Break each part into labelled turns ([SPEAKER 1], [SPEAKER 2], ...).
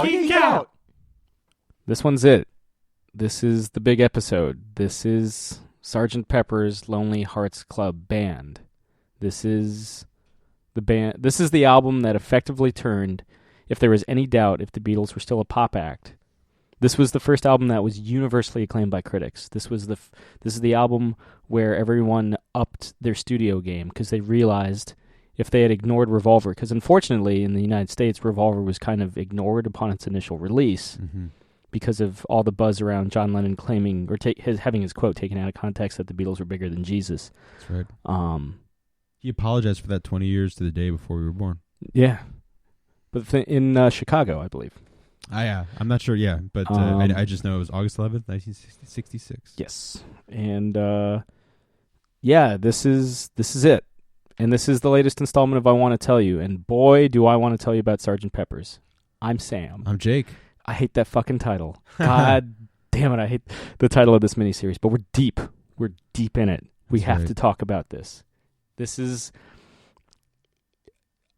[SPEAKER 1] Geek Out! This one's it. This is the big episode. This is Sgt. Pepper's Lonely Hearts Club Band. This is the band. This is the album that effectively turned, if there was any doubt if the Beatles were still a pop act. This was the first album that was universally acclaimed by critics. This is the album where everyone upped their studio game because they realized if they had ignored Revolver, because unfortunately in the United States, Revolver was kind of ignored upon its initial release because of all the buzz around John Lennon claiming or having his quote taken out of context that the Beatles were bigger than Jesus.
[SPEAKER 2] That's right. He apologized for that 20 years to the day before we were born.
[SPEAKER 1] Yeah, but in Chicago, I believe.
[SPEAKER 2] Yeah, I'm not sure. Yeah, but I just know it was August 11th, 1966.
[SPEAKER 1] Yes, and yeah, this is it. And this is the latest installment of I Want to Tell You. And boy, do I want to tell you about Sgt. Pepper's. I'm Sam.
[SPEAKER 2] I'm Jake.
[SPEAKER 1] I hate that fucking title. God damn it, I hate the title of this miniseries. But we're deep. We're deep in it. We have to talk about this. This is...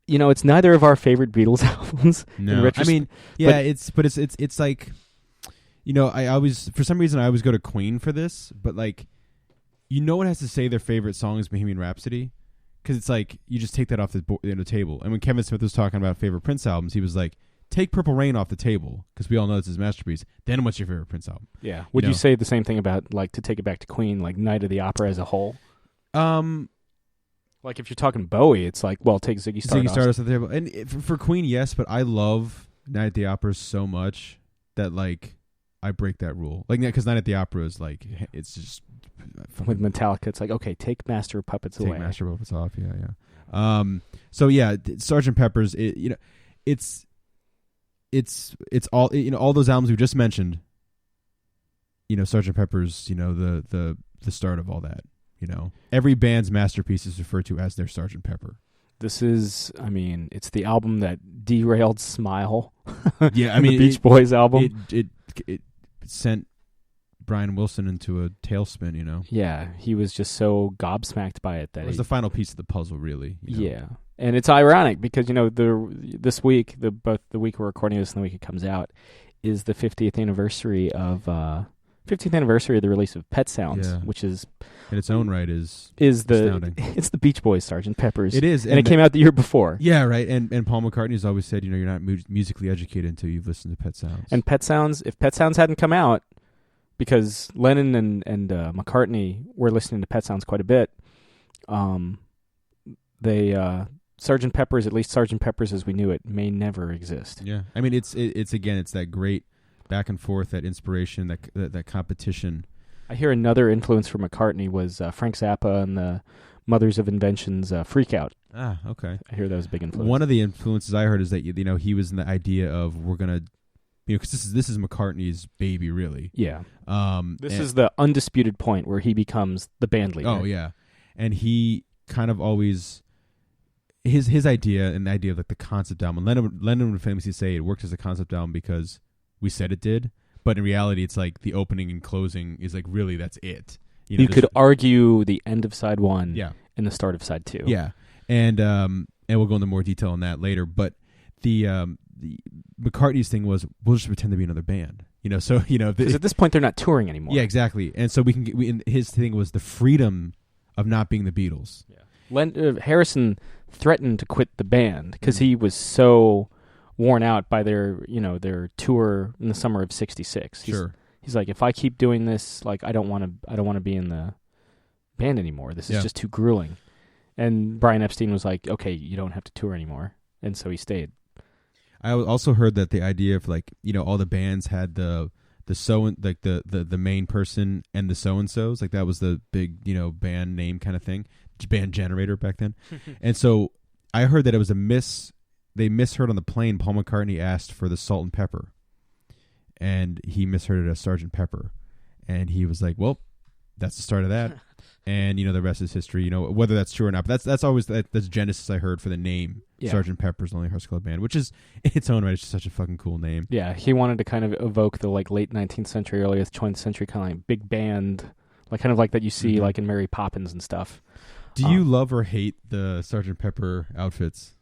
[SPEAKER 1] You know, it's neither of our favorite Beatles albums.
[SPEAKER 2] No, I mean, yeah, it's like... You know, I always... For some reason, I always go to Queen for this. But, like, you know what has to say their favorite song is Bohemian Rhapsody? Because it's like, you just take that off the table. And when Kevin Smith was talking about favorite Prince albums, he was like, take Purple Rain off the table, because we all know it's his masterpiece. Then what's your favorite Prince album?
[SPEAKER 1] Yeah. Would you say the same thing about, like, to take it back to Queen, like Night of the Opera as a whole? Like, if you're talking Bowie, it's like, well, take Ziggy Stardust.
[SPEAKER 2] Ziggy Stardust at the table. And for Queen, yes, but I love Night at the Opera so much that, like, I break that rule. Like, because Night at the Opera is, like, it's just...
[SPEAKER 1] With Metallica, it's like, okay, take Master of Puppets away.
[SPEAKER 2] Take Master of Puppets off, yeah. So yeah, Sgt. Pepper's, it's all, all those albums we just mentioned. Sgt. Pepper's, the start of all that. Every band's masterpiece is referred to as their Sgt. Pepper.
[SPEAKER 1] This is, I mean, it's the album that derailed Smile.
[SPEAKER 2] Yeah, I mean,
[SPEAKER 1] the Beach Boys album.
[SPEAKER 2] It sent Brian Wilson into a tailspin,
[SPEAKER 1] Yeah, he was just so gobsmacked by it that
[SPEAKER 2] it was the final piece of the puzzle, really.
[SPEAKER 1] Yeah, and it's ironic because this week, both the week we're recording this and the week it comes out, is the 50th anniversary of the release of Pet Sounds, which is
[SPEAKER 2] in its own right is
[SPEAKER 1] astounding. It's the Beach Boys' Sgt. Pepper's.
[SPEAKER 2] It is,
[SPEAKER 1] and it came out the year before.
[SPEAKER 2] Yeah, right. And Paul McCartney's always said, you're not musically educated until you've listened to Pet Sounds.
[SPEAKER 1] And Pet Sounds, if Pet Sounds hadn't come out. Because Lennon and McCartney were listening to Pet Sounds quite a bit. Sgt. Pepper's, at least Sgt. Pepper's as we knew it, may never exist.
[SPEAKER 2] Yeah, I mean it's that great back and forth, that inspiration, that competition.
[SPEAKER 1] I hear another influence from McCartney was Frank Zappa and the Mothers of Invention's Freak Out.
[SPEAKER 2] Ah, okay.
[SPEAKER 1] I hear that was a big influence.
[SPEAKER 2] One of the influences I heard is that he was in the idea of we're gonna. Because this is McCartney's baby, really.
[SPEAKER 1] Yeah. This is the undisputed point where he becomes the band leader.
[SPEAKER 2] Oh, yeah. And he kind of always... His idea and the idea of like the concept album, Lennon would famously say it works as a concept album because we said it did, but in reality it's like the opening and closing is like really that's it.
[SPEAKER 1] You could argue the end of side one and the start of side two.
[SPEAKER 2] Yeah. And we'll go into more detail on that later, but the McCartney's thing was we'll just pretend to be another band, because at
[SPEAKER 1] this point they're not touring anymore.
[SPEAKER 2] Yeah, exactly. And so his thing was the freedom of not being the Beatles.
[SPEAKER 1] Yeah. Harrison threatened to quit the band because he was so worn out by their tour in the summer of '66. He's like, if I keep doing this, like I don't want to be in the band anymore. This is just too grueling. And Brian Epstein was like, okay, you don't have to tour anymore, and so he stayed.
[SPEAKER 2] I also heard that the idea of like all the bands had the main person and the so and so's, like that was the big band name kind of thing, band generator back then. And so I heard that it was they misheard on the plane. Paul McCartney asked for the Salt and Pepper, and he misheard it as Sgt. Pepper, and he was like, well, that's the start of that. And the rest is history. Whether that's true or not, but that's always that's genesis I heard for the name Sgt. Pepper's Lonely Hearts Club Band, which is in its own right, it's just such a fucking cool name.
[SPEAKER 1] Yeah, he wanted to kind of evoke the like late 19th century, early 20th century kind of like big band, like kind of like that you see like in Mary Poppins and stuff.
[SPEAKER 2] Do you love or hate the Sgt. Pepper outfits?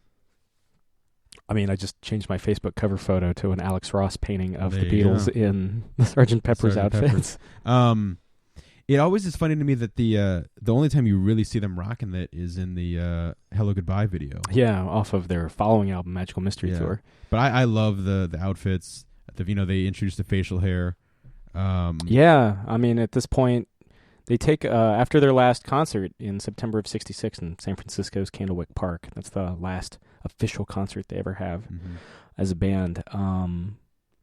[SPEAKER 1] I mean, I just changed my Facebook cover photo to an Alex Ross painting of
[SPEAKER 2] There
[SPEAKER 1] the
[SPEAKER 2] you
[SPEAKER 1] Beatles
[SPEAKER 2] go.
[SPEAKER 1] in the Sgt. Pepper's
[SPEAKER 2] Sgt.
[SPEAKER 1] outfits.
[SPEAKER 2] It always is funny to me that the only time you really see them rocking that is in the Hello Goodbye video.
[SPEAKER 1] Yeah, off of their following album, Magical Mystery
[SPEAKER 2] Yeah.
[SPEAKER 1] Tour.
[SPEAKER 2] But I love the outfits. They introduced the facial hair.
[SPEAKER 1] Yeah, I mean, at this point, they take, after their last concert in September of 66 in San Francisco's Candlewick Park, that's the last official concert they ever have as a band,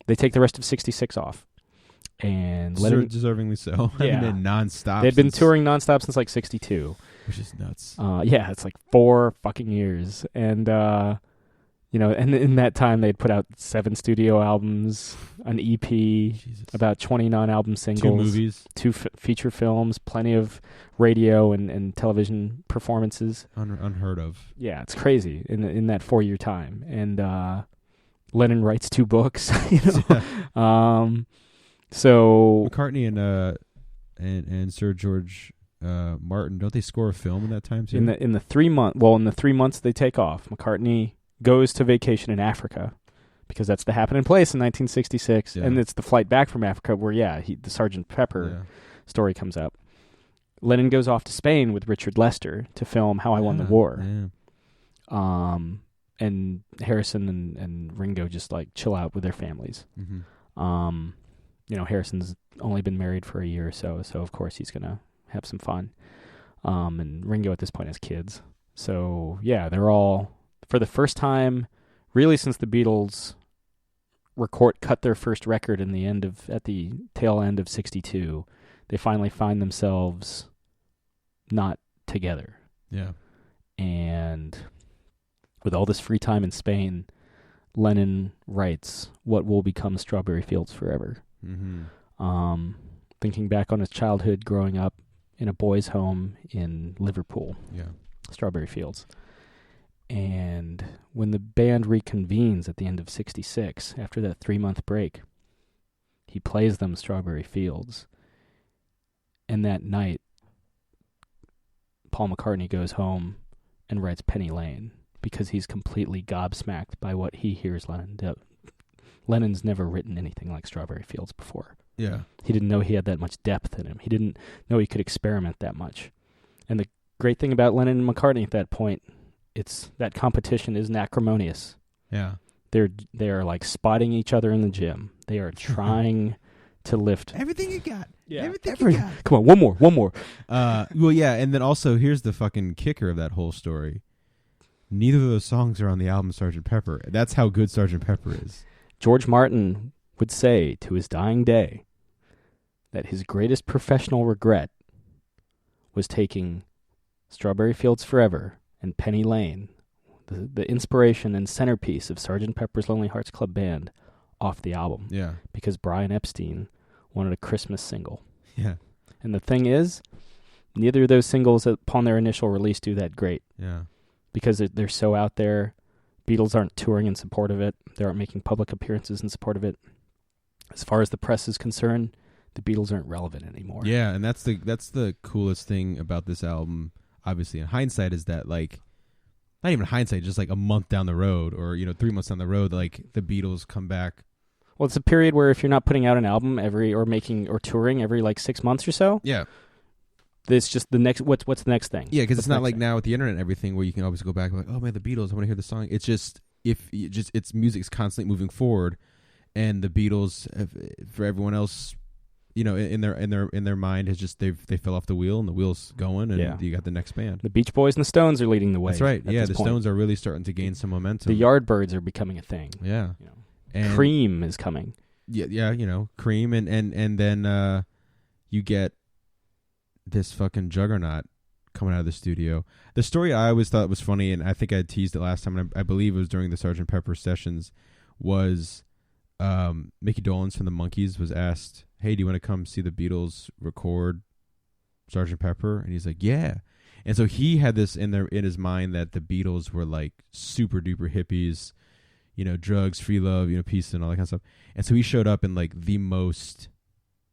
[SPEAKER 1] they take the rest of 66 off. And
[SPEAKER 2] deservingly so.
[SPEAKER 1] Yeah.
[SPEAKER 2] I mean, nonstop.
[SPEAKER 1] They'd been touring nonstop since like 62.
[SPEAKER 2] Which is nuts.
[SPEAKER 1] Yeah, it's like 4 fucking years. And, and in that time they'd put out 7 studio albums, an EP,
[SPEAKER 2] Jesus.
[SPEAKER 1] about 20 non-album singles,
[SPEAKER 2] 2 movies,
[SPEAKER 1] 2 feature films, plenty of radio and television performances.
[SPEAKER 2] Unheard of.
[SPEAKER 1] Yeah, it's crazy in that 4-year time. And Lennon writes 2 books, So
[SPEAKER 2] McCartney and Sir George Martin, don't they score a film in that time too?
[SPEAKER 1] in the 3 months they take off, McCartney goes to vacation in Africa because that's the happening place in 1966, and it's the flight back from Africa where the Sgt. Pepper story comes up. Lennon goes off to Spain with Richard Lester to film How I Won the War.
[SPEAKER 2] Yeah.
[SPEAKER 1] And Harrison and Ringo just like chill out with their families. Harrison's only been married for a year or so of course he's going to have some fun. And Ringo at this point has kids. So, yeah, they're all, for the first time, really since the Beatles cut their first record at the tail end of 62, they finally find themselves not together.
[SPEAKER 2] Yeah.
[SPEAKER 1] And with all this free time in Spain, Lennon writes what will become Strawberry Fields Forever. Thinking back on his childhood growing up in a boys' home in Liverpool, Strawberry Fields. And when the band reconvenes at the end of 66, after that 3-month break, he plays them Strawberry Fields. And that night, Paul McCartney goes home and writes Penny Lane because he's completely gobsmacked by what he hears Lennon do. Lennon's never written anything like Strawberry Fields before.
[SPEAKER 2] Yeah.
[SPEAKER 1] He didn't know he had that much depth in him. He didn't know he could experiment that much. And the great thing about Lennon and McCartney at that point, it's that competition isn't acrimonious.
[SPEAKER 2] Yeah.
[SPEAKER 1] They are like spotting each other in the gym. They are trying to lift
[SPEAKER 2] everything you got.
[SPEAKER 1] Yeah.
[SPEAKER 2] Everything you got.
[SPEAKER 1] Come on, one more.
[SPEAKER 2] Well, yeah, and then also here's the fucking kicker of that whole story. Neither of those songs are on the album Sgt. Pepper. That's how good Sgt. Pepper is.
[SPEAKER 1] George Martin would say to his dying day that his greatest professional regret was taking Strawberry Fields Forever and Penny Lane, the inspiration and centerpiece of Sgt. Pepper's Lonely Hearts Club Band, off the album.
[SPEAKER 2] Yeah.
[SPEAKER 1] Because Brian Epstein wanted a Christmas single.
[SPEAKER 2] Yeah.
[SPEAKER 1] And the thing is, neither of those singles upon their initial release do that great.
[SPEAKER 2] Yeah.
[SPEAKER 1] Because they're so out there. Beatles aren't touring in support of it. They aren't making public appearances in support of it. As far as the press is concerned, the Beatles aren't relevant anymore.
[SPEAKER 2] Yeah, and that's the coolest thing about this album, obviously in hindsight, is that like, not even hindsight, just like a month down the road or 3 months down the road, like the Beatles come back.
[SPEAKER 1] Well, it's a period where if you're not putting out an album or touring every like 6 months or so,
[SPEAKER 2] yeah,
[SPEAKER 1] it's just the next. What's the next thing?
[SPEAKER 2] Yeah, because it's not like now with the internet and everything where you can always go back and like, oh man, the Beatles, I want to hear the song. It's just it's music's constantly moving forward, and the Beatles, for everyone else, in their mind, is just they fell off the wheel and the wheel's going, and you got the next band.
[SPEAKER 1] The Beach Boys and the Stones are leading the way.
[SPEAKER 2] That's right. Yeah, the Stones are really starting to gain some momentum.
[SPEAKER 1] The Yardbirds are becoming a thing.
[SPEAKER 2] Yeah,
[SPEAKER 1] and Cream is coming.
[SPEAKER 2] Yeah, Cream, and then you get this fucking juggernaut coming out of the studio. The story I always thought was funny, and I think I teased it last time, and I believe it was during the Sgt. Pepper sessions, was Mickey Dolenz from the Monkees was asked, hey, do you want to come see the Beatles record Sgt. Pepper? And he's like, yeah. And so he had this in his mind that the Beatles were like super duper hippies, drugs, free love, peace and all that kind of stuff. And so he showed up in like the most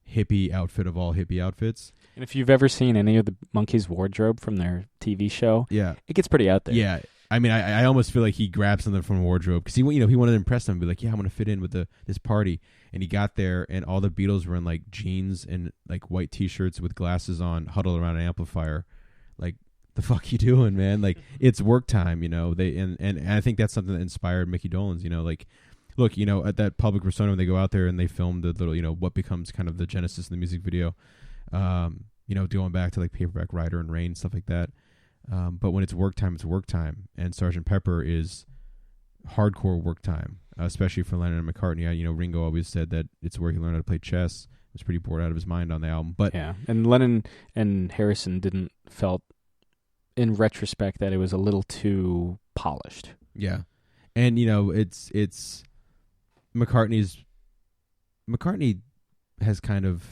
[SPEAKER 2] hippie outfit of all hippie outfits.
[SPEAKER 1] And if you've ever seen any of the Monkees' wardrobe from their TV show,
[SPEAKER 2] yeah,
[SPEAKER 1] it gets pretty out there.
[SPEAKER 2] Yeah, I mean, I almost feel like he grabbed something from a wardrobe because he wanted to impress them and be like, yeah, I want to fit in with this party. And he got there and all the Beatles were in like jeans and like white T-shirts with glasses on, huddled around an amplifier. Like, the fuck you doing, man? Like, it's work time, They and I think that's something that inspired Mickey Dolenz. Like, look, at that public persona when they go out there and they film the little, what becomes kind of the genesis of the music video. Going back to like Paperback Writer and Rain, stuff like that. But when it's work time, it's work time. And Sgt. Pepper is hardcore work time, especially for Lennon and McCartney. Ringo always said that it's where he learned how to play chess. He was pretty bored out of his mind on the album. But
[SPEAKER 1] yeah, and Lennon and Harrison felt in retrospect that it was a little too polished.
[SPEAKER 2] Yeah. And, it's McCartney has kind of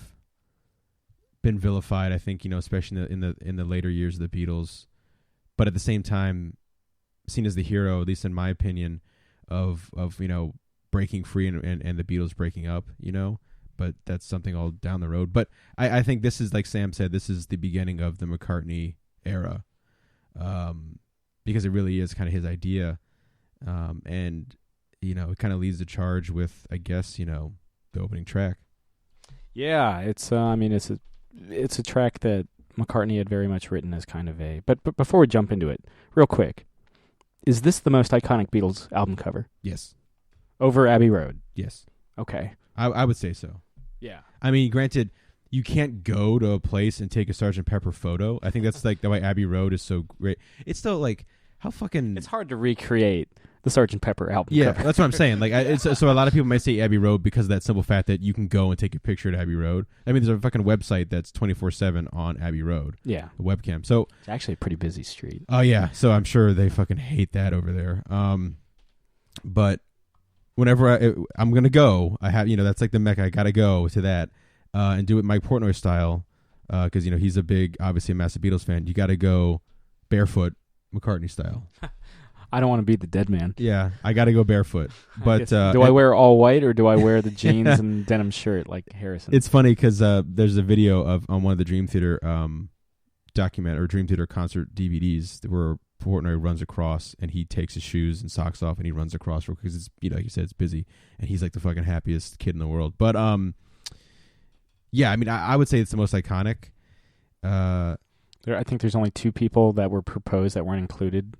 [SPEAKER 2] been vilified, I think, especially in the later years of the Beatles. But at the same time, seen as the hero, at least in my opinion, of breaking free and the Beatles breaking up, But that's something all down the road. But I think this is, like Sam said, this is the beginning of the McCartney era, because it really is kind of his idea, and it kind of leads the charge with, I guess, the opening track.
[SPEAKER 1] Yeah, it's it's a track that McCartney had very much written as kind of a... But before we jump into it, real quick, is this the most iconic Beatles album cover?
[SPEAKER 2] Yes.
[SPEAKER 1] Over Abbey Road?
[SPEAKER 2] Yes.
[SPEAKER 1] Okay.
[SPEAKER 2] I would say so.
[SPEAKER 1] Yeah.
[SPEAKER 2] I mean, granted, you can't go to a place and take a Sgt. Pepper photo. I think that's like the way Abbey Road is so great. It's still like, how fucking...
[SPEAKER 1] It's hard to recreate the Sgt. Pepper album
[SPEAKER 2] yeah,
[SPEAKER 1] cover.
[SPEAKER 2] that's what I'm saying. Like, so a lot of people might say Abbey Road because of that simple fact that you can go and take a picture at Abbey Road. I mean, there's a fucking website that's 24/7 on Abbey Road.
[SPEAKER 1] Yeah.
[SPEAKER 2] A webcam. So
[SPEAKER 1] it's actually a pretty busy street.
[SPEAKER 2] Oh, yeah. So I'm sure they fucking hate that over there. But whenever I'm going to go, I have, that's like the Mecca. I got to go to that and do it Mike Portnoy style because, he's obviously a massive Beatles fan. You got to go barefoot McCartney style.
[SPEAKER 1] I don't want to be the dead man.
[SPEAKER 2] Yeah, I got to go barefoot. But
[SPEAKER 1] do I wear all white or do I wear the jeans and denim shirt like Harrison?
[SPEAKER 2] It's funny because there's a video on one of the Dream Theater Dream Theater concert DVDs where Portnoy runs across and he takes his shoes and socks off and he runs across because it's like you said, it's busy and he's like the fucking happiest kid in the world. But yeah, I mean, I would say it's the most iconic.
[SPEAKER 1] I think there's only two people that were proposed that weren't included.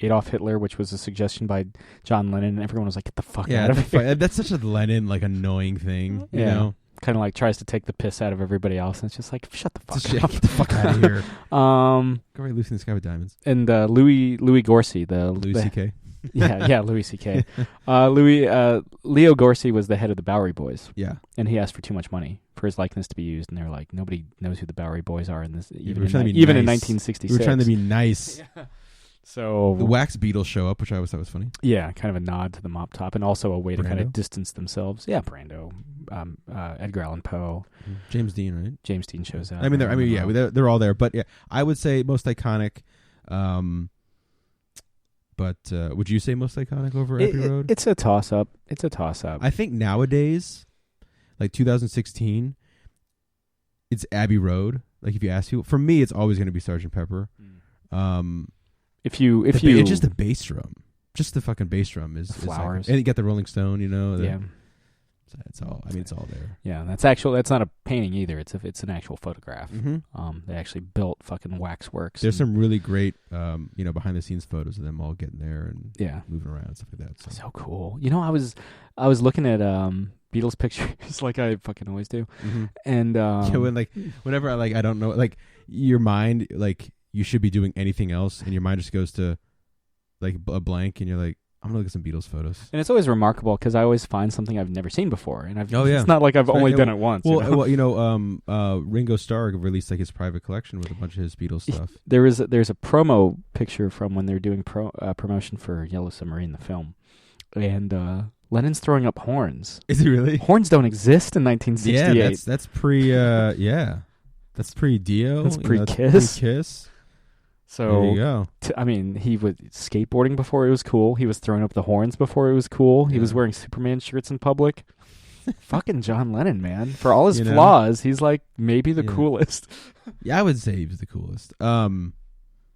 [SPEAKER 1] Adolf Hitler, which was a suggestion by John Lennon, and everyone was like, get the fuck out of here.
[SPEAKER 2] That's such a Lennon, like, annoying thing, you know?
[SPEAKER 1] Kind of like tries to take the piss out of everybody else, and it's just like, shut the fuck up.
[SPEAKER 2] Get the fuck out of here. Go right Lucy in the Sky with Diamonds.
[SPEAKER 1] And Louis Gorsey,
[SPEAKER 2] Louis C.K.
[SPEAKER 1] Yeah, Louis C.K. Leo Gorsey was the head of the Bowery Boys.
[SPEAKER 2] Yeah.
[SPEAKER 1] And he asked for too much money for his likeness to be used, and they were like, nobody knows who the Bowery Boys are in this, even in 1966.
[SPEAKER 2] We were trying to be nice.
[SPEAKER 1] Yeah. So
[SPEAKER 2] the Wax Beatles show up, which I always thought was funny.
[SPEAKER 1] Yeah, kind of a nod to the mop top, and also a way to kind of distance themselves. Yeah, Brando, Edgar Allan Poe,
[SPEAKER 2] James Dean, right?
[SPEAKER 1] James Dean shows up.
[SPEAKER 2] I mean, they're all there. But yeah, I would say most iconic. But would you say most iconic over Abbey Road?
[SPEAKER 1] It's a toss up.
[SPEAKER 2] I think nowadays, like 2016, it's Abbey Road. Like if you ask people, for me, it's always going to be Sgt. Pepper.
[SPEAKER 1] If you
[SPEAKER 2] just the bass drum, just the fucking bass drum is
[SPEAKER 1] Flowers,
[SPEAKER 2] and you got the Rolling Stone,
[SPEAKER 1] yeah.
[SPEAKER 2] It's all. I mean, it's all there.
[SPEAKER 1] Yeah, that's not a painting either. It's an actual photograph.
[SPEAKER 2] Mm-hmm.
[SPEAKER 1] They actually built fucking waxworks.
[SPEAKER 2] There's some really great, behind the scenes photos of them all getting there and moving around and stuff like that.
[SPEAKER 1] So cool. I was looking at Beatles pictures like I fucking always do, and
[SPEAKER 2] whenever I don't know, like your mind, like you should be doing anything else, and your mind just goes to like a blank, and you're like, I'm gonna look at some Beatles photos.
[SPEAKER 1] And it's always remarkable because I always find something I've never seen before, and it's not like I've only done it once.
[SPEAKER 2] Well, Ringo Starr released like his private collection with a bunch of his Beatles stuff.
[SPEAKER 1] There's a promo picture from when they're doing promotion for Yellow Submarine, the film, and Lennon's throwing up horns.
[SPEAKER 2] Is he really?
[SPEAKER 1] Horns don't exist in 1968.
[SPEAKER 2] Yeah, that's pre. That's pre Dio.
[SPEAKER 1] That's pre-Kiss.
[SPEAKER 2] Pre-Kiss.
[SPEAKER 1] So
[SPEAKER 2] there you go.
[SPEAKER 1] He was skateboarding before it was cool. He was throwing up the horns before it was cool. He was wearing Superman shirts in public. Fucking John Lennon, man. For all his flaws, he's like maybe the coolest.
[SPEAKER 2] Yeah, I would say he was the coolest.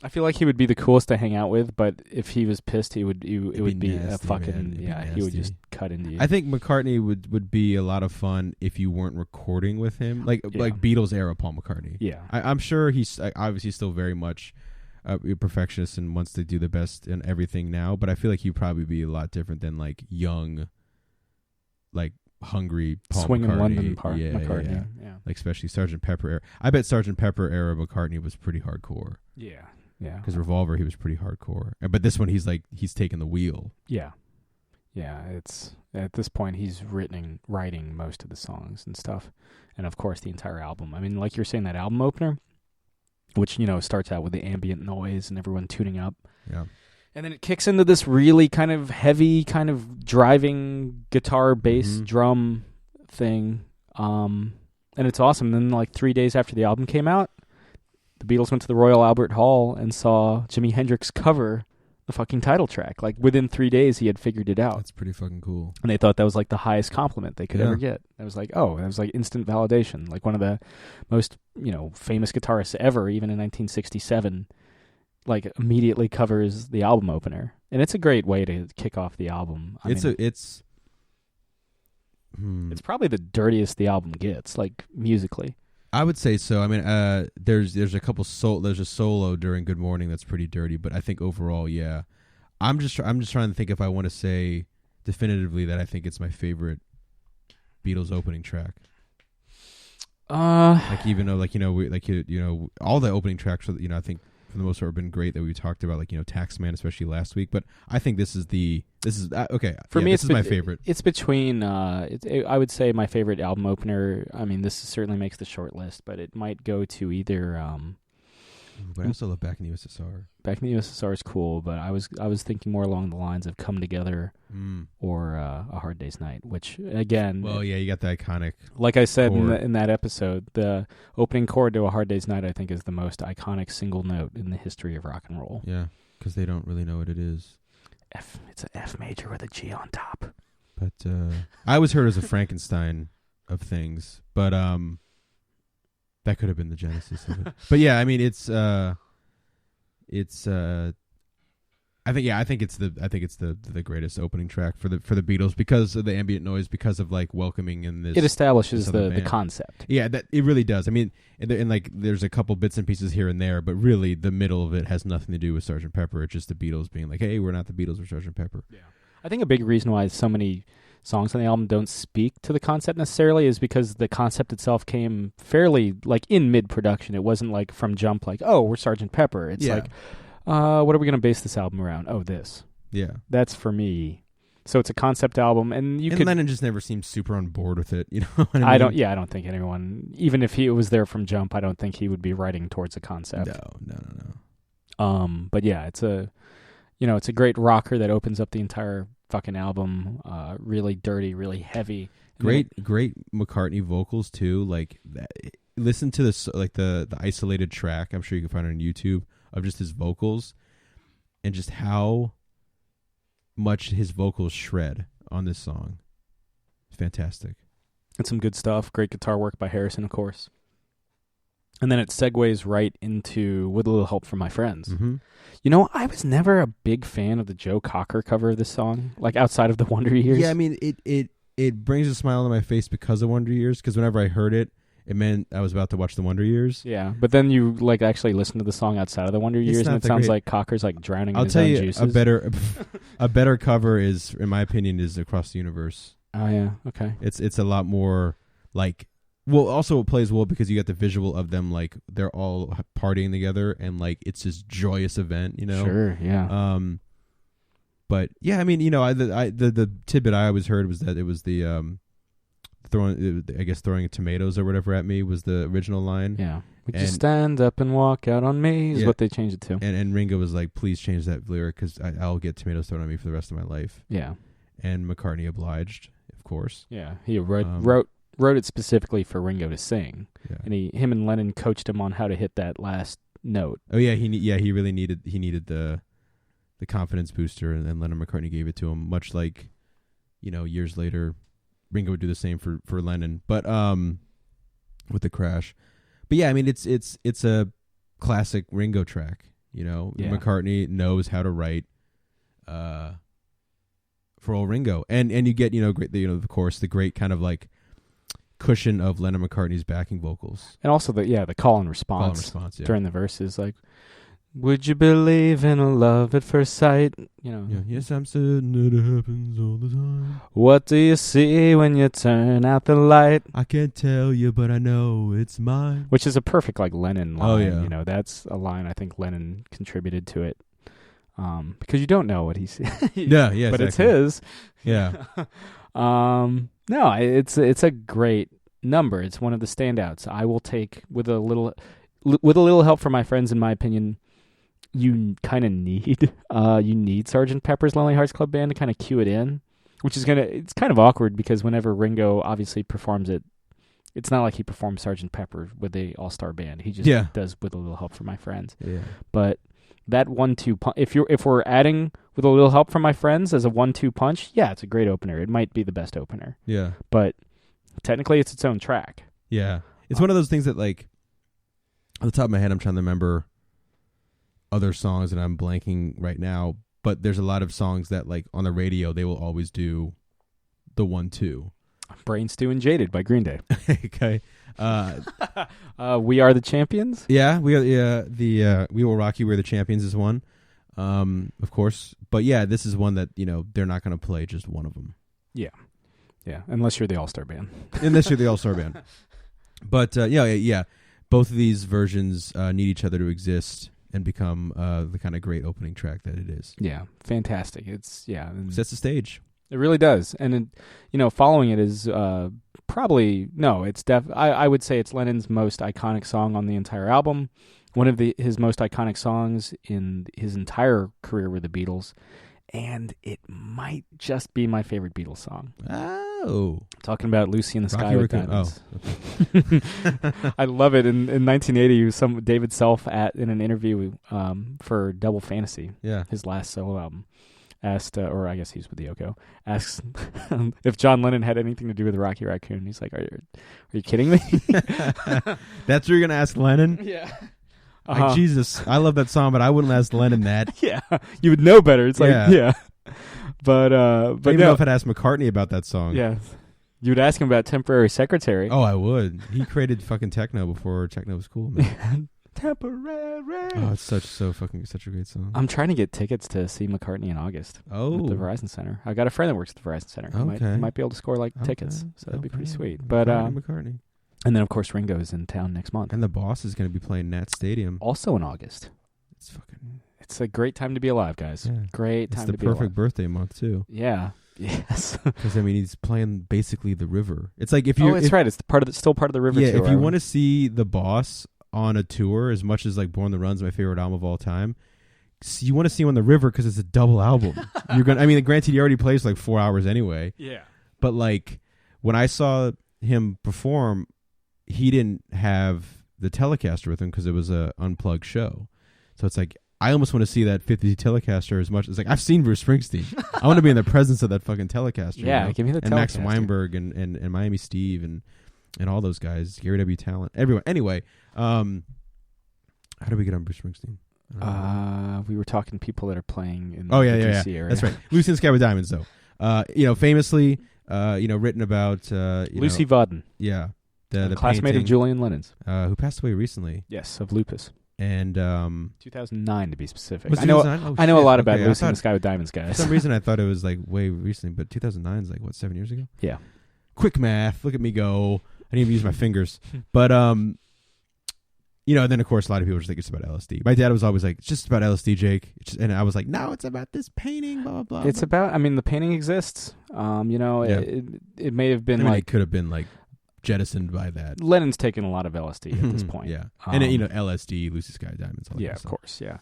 [SPEAKER 1] I feel like he would be the coolest to hang out with, but if he was pissed, it would be
[SPEAKER 2] nasty,
[SPEAKER 1] a fucking
[SPEAKER 2] man.
[SPEAKER 1] he would just cut into you.
[SPEAKER 2] I think McCartney would be a lot of fun if you weren't recording with him, like Beatles era Paul McCartney.
[SPEAKER 1] Yeah,
[SPEAKER 2] I'm sure he's obviously still very much a perfectionist and wants to do the best in everything now, but I feel like he'd probably be a lot different than like young, like hungry Paul
[SPEAKER 1] swinging
[SPEAKER 2] McCartney.
[SPEAKER 1] London McCartney. Yeah.
[SPEAKER 2] Like especially Sgt. Pepper era. I bet Sgt. Pepper era McCartney was pretty hardcore.
[SPEAKER 1] Yeah.
[SPEAKER 2] Because Revolver, he was pretty hardcore. But this one, he's taking the wheel.
[SPEAKER 1] Yeah. It's at this point he's writing most of the songs and stuff, and of course the entire album. I mean, like you're saying, that album opener, which starts out with the ambient noise and everyone tuning up.
[SPEAKER 2] Yeah.
[SPEAKER 1] And then it kicks into this really kind of heavy, kind of driving guitar, bass, drum thing. And it's awesome. Then, like 3 days after the album came out, the Beatles went to the Royal Albert Hall and saw Jimi Hendrix cover the fucking title track. Like, within 3 days, he had figured it out.
[SPEAKER 2] That's pretty fucking cool.
[SPEAKER 1] And they thought that was, like, the highest compliment they could ever get. That was like, that was, like, instant validation. Like, one of the most, famous guitarists ever, even in 1967, like, immediately covers the album opener. And it's a great way to kick off the album.
[SPEAKER 2] It's
[SPEAKER 1] probably the dirtiest the album gets, like, musically.
[SPEAKER 2] I would say so. I mean, there's a couple there's a solo during Good Morning that's pretty dirty, but I think overall, yeah. I'm just trying to think if I want to say definitively that I think it's my favorite Beatles opening track. Like, even though all the opening tracks, I think for the most part have been great that we talked about, like Taxman, especially last week. But I think this is okay for me. This is my favorite.
[SPEAKER 1] It's between. I would say my favorite album opener. I mean, this certainly makes the short list, but it might go to either.
[SPEAKER 2] But I also love Back in the USSR.
[SPEAKER 1] Back in the USSR is cool, but I was thinking more along the lines of Come Together or A Hard Day's Night, which again.
[SPEAKER 2] Well, yeah, you got the iconic.
[SPEAKER 1] Like I said in that episode, the opening chord to A Hard Day's Night, I think, is the most iconic single note in the history of rock and roll.
[SPEAKER 2] Yeah, because they don't really know what it is.
[SPEAKER 1] It's an F major with a G on top.
[SPEAKER 2] But I always heard it as a Frankenstein of things, but that could have been the genesis of it. But yeah, I mean, I think it's the greatest opening track for the Beatles because of the ambient noise, because of like welcoming in this.
[SPEAKER 1] It establishes the concept.
[SPEAKER 2] Yeah, that it really does. I mean, and like there's a couple bits and pieces here and there, but really the middle of it has nothing to do with Sgt. Pepper. It's just the Beatles being like, "Hey, we're not the Beatles, we're Sgt. Pepper."
[SPEAKER 1] Yeah, I think a big reason why so many songs on the album don't speak to the concept necessarily is because the concept itself came fairly like in mid-production. It wasn't like from jump like, oh, we're Sgt. Pepper. It's like, what are we going to base this album around? Oh, this.
[SPEAKER 2] Yeah.
[SPEAKER 1] That's for me. So it's a concept album, and
[SPEAKER 2] Lennon just never seemed super on board with it. You know what I mean?
[SPEAKER 1] I don't think anyone, even if he was there from jump, I don't think he would be writing towards a concept.
[SPEAKER 2] No.
[SPEAKER 1] But yeah, it's a great rocker that opens up the entire fucking album. Really dirty, really heavy.
[SPEAKER 2] Great McCartney vocals too. Like that, listen to this, like the isolated track. I'm sure you can find it on YouTube of just his vocals and just how much his vocals shred on this song. It's fantastic.
[SPEAKER 1] It's some good stuff. Great guitar work by Harrison, of course. And then it segues right into With a Little Help from My Friends.
[SPEAKER 2] Mm-hmm.
[SPEAKER 1] I was never a big fan of the Joe Cocker cover of this song, like outside of the Wonder Years.
[SPEAKER 2] Yeah, I mean, it brings a smile on my face because of Wonder Years, because whenever I heard it, it meant I was about to watch the Wonder Years.
[SPEAKER 1] Yeah, but then you like actually listen to the song outside of the Wonder Years, and it sounds like Cocker's like drowning in his own juices.
[SPEAKER 2] I'll tell you, a better cover is, in my opinion, is Across the Universe.
[SPEAKER 1] Oh, yeah, okay.
[SPEAKER 2] It's a lot more like... Well, also it plays well because you got the visual of them, like they're all partying together and like it's this joyous event,
[SPEAKER 1] Sure, yeah.
[SPEAKER 2] But yeah, I mean, the tidbit I always heard was that it was the throwing tomatoes or whatever at me was the original line.
[SPEAKER 1] Yeah. Would you stand up and walk out on me is what they changed it to.
[SPEAKER 2] And Ringo was like, please change that lyric because I'll get tomatoes thrown at me for the rest of my life.
[SPEAKER 1] Yeah.
[SPEAKER 2] And McCartney obliged, of course.
[SPEAKER 1] Yeah. He wrote it specifically for Ringo to sing. Yeah. And him and Lennon coached him on how to hit that last note.
[SPEAKER 2] Oh yeah, he really needed the confidence booster, and then Lennon McCartney gave it to him, much like, years later Ringo would do the same for Lennon, but with the Crash. But yeah, I mean it's a classic Ringo track. You know,
[SPEAKER 1] Yeah.
[SPEAKER 2] McCartney knows how to write for old Ringo, and you get great, of course, the great kind of like cushion of Lennon McCartney's backing vocals,
[SPEAKER 1] and also the call and response,
[SPEAKER 2] yeah.
[SPEAKER 1] during the verses, like, would you believe in a love at first sight?
[SPEAKER 2] Yeah. Yes, I'm certain it happens all the time.
[SPEAKER 1] What do you see when you turn out the light?
[SPEAKER 2] I can't tell you, but I know it's mine.
[SPEAKER 1] Which is a perfect like Lennon line.
[SPEAKER 2] Oh, yeah.
[SPEAKER 1] You know, that's a line I think Lennon contributed to it. Because you don't know what he's
[SPEAKER 2] yeah,
[SPEAKER 1] but
[SPEAKER 2] exactly.
[SPEAKER 1] it's his.
[SPEAKER 2] Yeah.
[SPEAKER 1] No, it's a great number. It's one of the standouts. I will take with a little help from my friends, in my opinion. You kind of need Sgt. Pepper's Lonely Hearts Club Band to kind of cue it in, which is it's kind of awkward because whenever Ringo obviously performs it, it's not like he performs Sgt. Pepper with the all-star band. He just does with a little help from my friends.
[SPEAKER 2] Yeah.
[SPEAKER 1] But that 1-2 punch, if we're adding with a little help from my friends as a 1-2 punch, yeah, it's a great opener. It might be the best opener.
[SPEAKER 2] Yeah.
[SPEAKER 1] But technically it's its own track.
[SPEAKER 2] Yeah. It's one of those things that, like, on the top of my head, I'm trying to remember other songs and I'm blanking right now, but there's a lot of songs that, like, on the radio they will always do the 1-2.
[SPEAKER 1] Brain Stew and Jaded by Green Day.
[SPEAKER 2] Okay.
[SPEAKER 1] We Are the Champions?
[SPEAKER 2] Yeah, We Will Rock You, We're the Champions is one. Of course. But yeah, this is one that, they're not going to play just one of them.
[SPEAKER 1] Yeah. Yeah, unless you're the All-Star Band.
[SPEAKER 2] Unless you're the All-Star Band. But yeah. Both of these versions need each other to exist and become the kind of great opening track that it is.
[SPEAKER 1] Yeah, fantastic. It's
[SPEAKER 2] Sets the stage.
[SPEAKER 1] It really does, and following it is probably it's I would say it's Lennon's most iconic song on the entire album. One of his most iconic songs in his entire career with the Beatles, and it might just be my favorite Beatles song.
[SPEAKER 2] Oh,
[SPEAKER 1] talking about Lucy in the Sky
[SPEAKER 2] Rocky
[SPEAKER 1] with
[SPEAKER 2] Raccoon.
[SPEAKER 1] Diamonds.
[SPEAKER 2] Oh, okay.
[SPEAKER 1] I love it. In 1980, David Self in an interview for Double Fantasy, his last solo album, asked, or I guess he's with Yoko, asks if John Lennon had anything to do with Rocky Raccoon. He's like, "Are you kidding me?"
[SPEAKER 2] That's what you're gonna ask Lennon?
[SPEAKER 1] Yeah.
[SPEAKER 2] Like, Jesus, I love that song, but I wouldn't ask Lennon that.
[SPEAKER 1] Yeah, you would know better. It's like, yeah. But
[SPEAKER 2] I don't even know if I'd ask McCartney about that song.
[SPEAKER 1] Yeah. You would ask him about Temporary Secretary.
[SPEAKER 2] Oh, I would. He created fucking techno before techno was cool, man.
[SPEAKER 1] Temporary.
[SPEAKER 2] Oh, it's such a great song.
[SPEAKER 1] I'm trying to get tickets to see McCartney in August.
[SPEAKER 2] Oh,
[SPEAKER 1] at the Verizon Center. I got a friend that works at the Verizon Center.
[SPEAKER 2] Okay.
[SPEAKER 1] He might be able to score tickets, so that'd be pretty sweet. But
[SPEAKER 2] McCartney.
[SPEAKER 1] And then of course Ringo is in town next month.
[SPEAKER 2] And the Boss is going to be playing Nat Stadium
[SPEAKER 1] also in August. It's a great time to be alive, guys. Yeah. Great time to be alive.
[SPEAKER 2] It's the perfect birthday month too.
[SPEAKER 1] Yeah. Yes.
[SPEAKER 2] Because he's playing basically the River. It's like if
[SPEAKER 1] you. Oh, it's right. It's still part of the River.
[SPEAKER 2] Yeah.
[SPEAKER 1] tour,
[SPEAKER 2] if you want to see the Boss on a tour, as much as like Born the Run's my favorite album of all time, you want to see him on the River because it's a double album. You're gonna. I mean, granted, he already plays like 4 hours anyway.
[SPEAKER 1] Yeah.
[SPEAKER 2] But like when I saw him perform, he didn't have the Telecaster with him because it was a unplugged show. So it's like I almost want to see that 50 Telecaster as much as like I've seen Bruce Springsteen. I want to be in the presence of that fucking Telecaster.
[SPEAKER 1] Yeah, give me the Telecaster.
[SPEAKER 2] And Max Weinberg and Miami Steve and all those guys, Gary W. Talent, everyone. Anyway, how did we get on Bruce Springsteen?
[SPEAKER 1] We were talking people that are playing in
[SPEAKER 2] the
[SPEAKER 1] DC area.
[SPEAKER 2] That's right. Lucy in the Sky with Diamonds, though. Famously, written about
[SPEAKER 1] Lucy Vodden.
[SPEAKER 2] Yeah. The
[SPEAKER 1] classmate
[SPEAKER 2] painting,
[SPEAKER 1] of Julian Lennon's,
[SPEAKER 2] who passed away recently.
[SPEAKER 1] Yes, of lupus.
[SPEAKER 2] And
[SPEAKER 1] 2009 to be specific.
[SPEAKER 2] I know a
[SPEAKER 1] lot about Lucy in the Sky with Diamonds, guys.
[SPEAKER 2] For some reason, I thought it was like way recently, but 2009 is like what, 7 years ago?
[SPEAKER 1] Yeah.
[SPEAKER 2] Quick math. Look at me go. I didn't even use my fingers. But and then of course a lot of people just think it's about LSD. My dad was always like, "It's just about LSD, Jake." And I was like, "No, it's about this painting." Blah blah blah.
[SPEAKER 1] It's about. I mean, the painting exists. It may have been
[SPEAKER 2] it could have been like jettisoned by that.
[SPEAKER 1] Lennon's taken a lot of LSD at this point.
[SPEAKER 2] Yeah, and LSD, Lucy Sky Diamonds. All that
[SPEAKER 1] of course. Yeah.